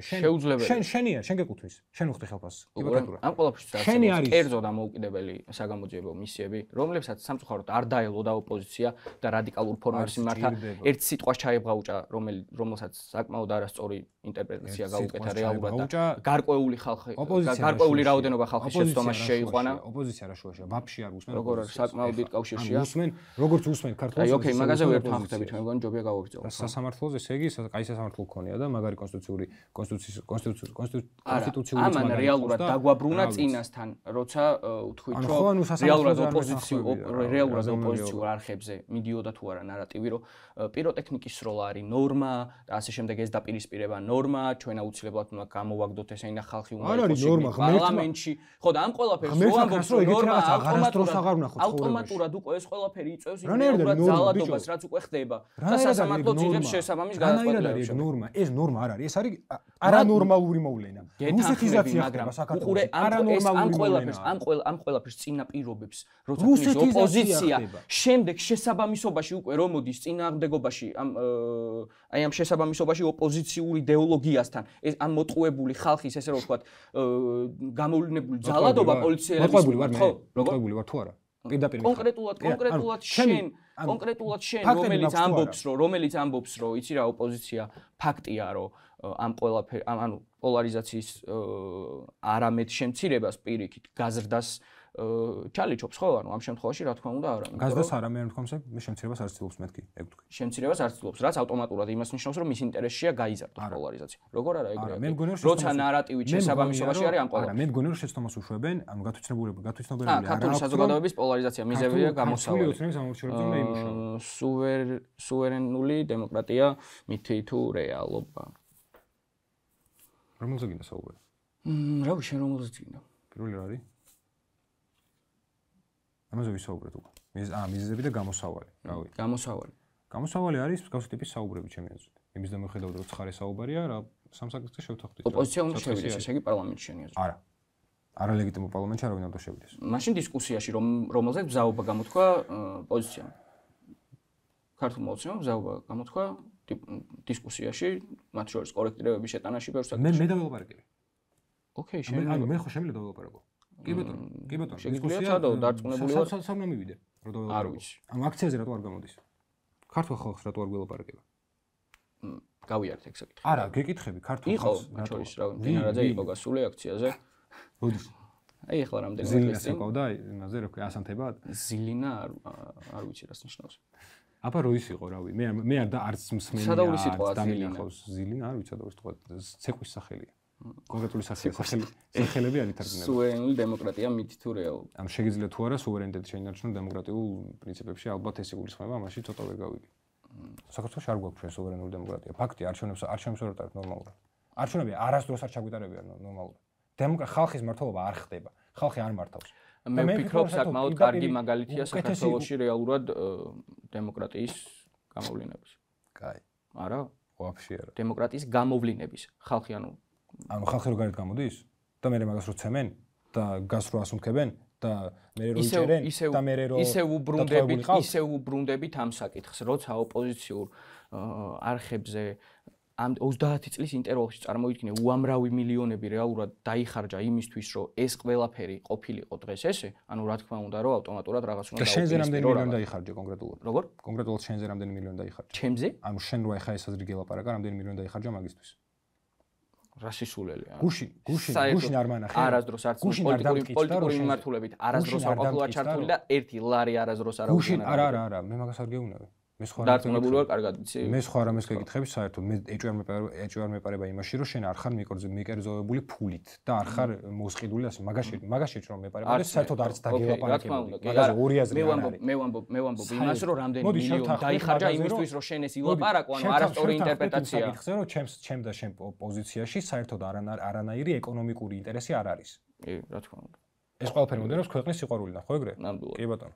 შენია შენ გეკუთვნის შენ უხდი ხელფასს ჰიპოთეტურად ამ ყველაფერს შენი არის კერძო და მოუკიდებელი საგამოძიებო მისიები რომლებსაც სამწუხაროდ არ დაელოდა ოპოზიცია და რადიკალურ ფორმებს მიმართა ერთ სიტყვას ჩაებღაუჭა რომელსაც საკმაოდ არასწორი ინტერპრეტაცია გაუკეთა რეალურად და გარკვეული ხალხი გარკვეული რაოდენობა ხალხის შეცდომაში შეიყვანა ოპოზიცია რა შუაშია ვაფშე არ უსმენ როგორ საკმაოდ დიდ კავშირშია უსმენ როგორც უსმენ ქართულს აი ოკეი მაგაზე ვერ ვთანხმდებით მე მგონი ჯობია გავაგრძელოთ სასამართლოს საქართველოს ესე იგი კაი სასამართლო ქონია და მაგარი კონსტიტუციური ამან რეალურად დაგვაბრუნა წინასთან, როცა ვთქვით, რომ რეალურად ოპოზიციურ არხებზე მიდიოდა თუ არა ნარატივი, რომ პიროტექნიკის სროლა არის ნორმა და ასე შემდეგ ეს დაპირისპირება ნორმა, ჩვენ აუცილებლად უნდა გამოვაგდოთ ესენი და ხალხი უნდა იყოს პარლამენტში. ხო და ამ ყველაფერს რო ამბობს რომ ნორმა ავტომატურად უკვე ეს ყველაფერი იწევს რეალურად ძალადობას, რაც უკვე ხდება. და სასამართლო ძიღებს შესაბამის გადაწყვეტილებას. ნორმა, ეს ნორმა არ არის, ეს არის არანორმალური მოვლენა. რუსეთიზაცია ხდება საქართველოში. ამ ყველაფერს წინა პირობებს, როცა ის ოპოზიცია შემდეგ შესაბამისობაში უკვე რომ მოდის წინააღმდეგობაში ამ შესაბამისობაში ოპოზიციური იდეოლოგიასთან, ეს ამ მოტყუებული ხალხის ესე რომ ვთქვათ, გამოვლინებული ძალადობა პოლიციელების ხო, მოტყუებული ვარ თუ არა? კონკრეტულად შენ რომელიც ამბობს რომ იცი რა ოპოზიცია ფაქტია რომ ამ ყველაფერ ანუ პოლარიზაციის არამედ შემცირებას პირიქით გაზრდას ჩალიჩობს ხო ანუ ამ შემთხვევაში რა თქმა უნდა არა გაზრდას არამედ თქომსე მე შემცირებას არ ცდილობს მეთქი ეგ თქვი შემცირებას არ ცდილობს რაც ავტომატურად იმას ნიშნავს რომ მის ინტერესშია გაიზარდოს პოლარიზაცია როგორ არა ეგრეა როცა ნარატივი შესაბამისობაში არის ამ ყველაფერს არა მე მგონი რომ შეცდომას უშვებენ ანუ გათვითნობურება ქართული საზოგადოების პოლარიზაცია მიზევია გამოსავალი სუვერენული დემოკრატია მითი თუ რეალობა რომელზე გინდა საუბარი რავი შენ რომელზე გინდა პირველი რა არის ამაზე ვისაუბრეთ უკვე. მიზეზები და გამოსავალი, რავი. გამოსავალი არის მსგავსი ტიპის საუბრები ჩემი აზრით. იმის და მიხედავთ რომ ცხარე საუბარია, რა სამსაკითხზე შევთანხმდით. ოპოზიცია უნდა შევიდეს, ესე იგი პარლამენტში შენი აზრით. არა. არალეგიტიმურ პარლამენტში არავინ არ უნდა შევიდეს. მაშინ დისკუსიაში რომელზეც მზაობა გამოთქვა პოზიციამ. ქართულ მოცემამ მზაობა გამოთქვა დისკუსიაში, მათ შორის კორექტირებების შეტანაში ბევრ საკითხში. მე დაველაპარაკე. ოკეი, ანუ მე ხო შემიძლია დაველაპარაკო. კი ბატონო. დისკუსია სადაა დარწმუნებული ვარ. სამ მივიდე. არ ვიცი. ანუ აქციაზე რატო არ გამოდის? ქართულ ხალხს რატო არ გველაპარაკება? გავიარეთ ეგ საკითხი. არა, გეკითხები ქართულ ხალხს რატო? იყო, შორის რა, დინარაძე იყო გასული აქციაზე. როდის? აი ახლა რამდენი ზილინა საყავდა იმაზე რა ქვია ასანთებად? ზილინა არ ვიცი რას ნიშნავს. აბა როდის იყო რავი? მე არ და არც მსმენია. სადაური სიტყვა ზილინა არ ვიცი სადაური სიტყვა. ცეკვის სახელია. კონკრეტული სახელები არ ითარგმნება. სუვერენული დემოკრატია მითი თუ რეალობა. ამ შეგიძლია თუ არა სუვერენიტეტი შეინარჩუნოს დემოკრატიულ პრინციპებში, ალბათ ეს იგულისხმება, მაშინ ცოტა ვერ გავიგე. საქართველოში არ გვაქვს ჩვენ სუვერენული დემოკრატია. ფაქტია, არჩევნებს ვერ ვტარებთ ნორმალურად. არჩევნები არასდროს არ ჩაგვიტარებიან ნორმალურად. ხალხის მართლობა არ ხდება. ხალხი არ მართავს. მე ვფიქრობ, საკმაოდ კარგი მაგალითია საქართველოში რეალურად დემოკრატიის გამოვლინების. კაი. არა? ვაფშე არა. დემოკრატიის გამოვლინების. ხალხი ანუ ხალხი რო გარეთ გამოდის და მე მაგას რო ცემენ და გას რო ასუნქებენ და მე რო იჭერენ და მე რო ისევ უბრუნდებით ამ საკითხს როცა ოპოზიციურ არხებზე ამ 30 წლის ინტერვალში წარმოიდგინე უამრავი მილიონები რეალურად დაიხარჯა იმისთვის რომ ეს ყველაფერი ყოფილიყო დღეს ესე ანუ რა თქმა უნდა რომ ავტომატურად რაღაც უნდა და შენზე რამდენი მილიონი დაიხარჯა კონკრეტულად როგორ კონკრეტულად შენზე რამდენი მილიონი დაიხარჯა ჩემზე ანუ შენ რო ახლა ეს აზრი გელაპარაკა რამდენი მილიონი დაიხარჯა მაგისთვის რასისულელია. გუშინ არ მანახე. არასდროს არც პოლიტიკური მიმართულებით არასდროს არ ყოფილა ჩართული და ერთი ლარი არასდროს არ გუშინ არა, მე მაგას არ გეუბნები. მე სხვა დარწმუნებული ვარ, კარგად იცი. მე სხვა რამეს გეკითხები საერთოდ მე ეჭვ არ მეპარება იმაში, რომ შენ არ ხარ მიკერძოვებული ფულით და არ ხარ მოსყიდული ასე მაგაში რომ მეპარება და საერთოდ არც დაგელაპარაკებული. მაგაზე ორი აზრი არ არის. მე ვამბობ იმას, რომ რამდენი მილიონი დაიხარჯა იმისთვის, რომ შენ ეს ილაპარაკო, ანუ არასწორი ინტერპრეტაცია. რომ ჩემ და შენ პოზიციაში საერთოდ არანაირი ეკონომიკური ინტერესი არ არის. კი, რა თქმა უნდა. ეს ყველაფერი მომდენობს ქვეყნის სიყვარულიდან, ხო ეგრე? ნამდვილად. კი ბატონო.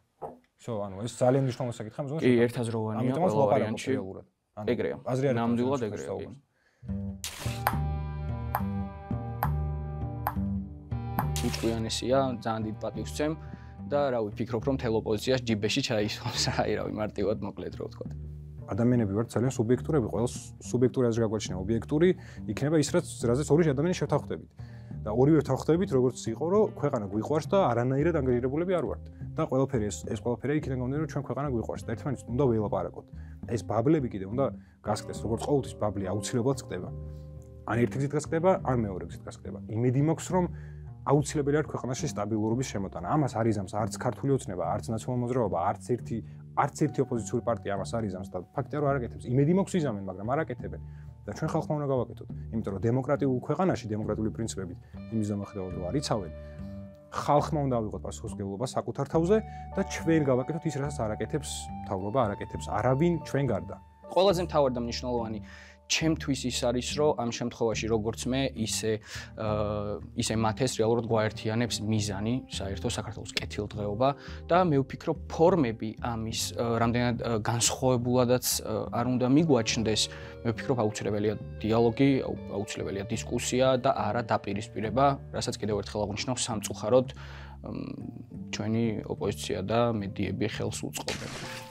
ანუ ეს ძალიან მნიშვნელოვანი საკითხია მზოგადად. კი, ერთაზროვანია ყველა ვარიანტში. ეგრეა. ნამდვილად ეგრეა. უწვიანესია, ძალიან დიდ პატივს ვცემ და რა ვიფიქრობ, რომ თელ ოპოზიციას ჯიბეში ჩაისვამს, აი რავი, მარტივად მოკლედ რო ვთქვა. ადამიანები ვართ ძალიან სუბიექტურები, ყველა სუბიექტური აზრი გაგვაჩნია, ობიექტური იქნება ის, რაზეც ორი ადამიანი შევთანხმდებით. და ორივე ვთანხმდებით, როგორც იყო, რომ ქვეყანა გვიყვარს და არანაირად ანგაჟირებულები არ ვართ. და ყველაფერი ეს ყველაფერი იქიდან გამომდინარე, რომ ჩვენ ქვეყანა გვიყვარს და ერთმანეთს უნდა ველაპარაკოთ. ეს ბაბლები კიდე უნდა გასკდეს, როგორც ყოველთვის ბაბლი აუცილებლად ხდება. ან ერთი გზით გასკდება, ან მეორე გზით გასკდება. იმედი მაქვს, რომ აუცილებელი არის ქვეყანაში სტაბილურობის შემოტანა. ამას არ იზამს არც ქართული ოცნება, არც ნაციონალურ მოძრაობა, არც ერთი არც ერთი ოპოზიციური პარტია ამას არ იზამს და ფაქტია რომ არ აკეთებს. იმედი მაქვს იზამენ, მაგრამ არ აკეთებენ. და ჩვენ ხალხმა უნდა გავაკეთოთ. იმიტომ რომ დემოკრატიულ ქვეყანაში დემოკრატიული პრინციპებით იმის დამახდევად რომ არ იცავენ, ხალხმა უნდა ავიღოთ პასუხისმგებლობა საკუთარ თავზე და ჩვენ გავაკეთოთ ის, რასაც არ აკეთებს მთავრობა, არ აკეთებს არავინ ჩვენ გარდა. ყველაზე მთავარი და მნიშვნელოვანი ჩემთვის ის არის, რომ ამ შემთხვევაში როგორც მე, ისე მათეს რეალურად გვაერთიანებს მიზანი, საერთო საქართველოს კეთილდღეობა და მე ვფიქრობ, ფორმები ამის რამდენად განსხვავებულადაც არ უნდა მიგვაჩნდეს. მე ვფიქრობ, აუცილებელია დიალოგი, აუცილებელია დისკუსია და არა დაპირისპირება, რასაც კიდევ ერთხელ აღნიშნავ, სამწუხაროდ ჩვენი ოპოზიცია და მედიები ხელს უწყობენ.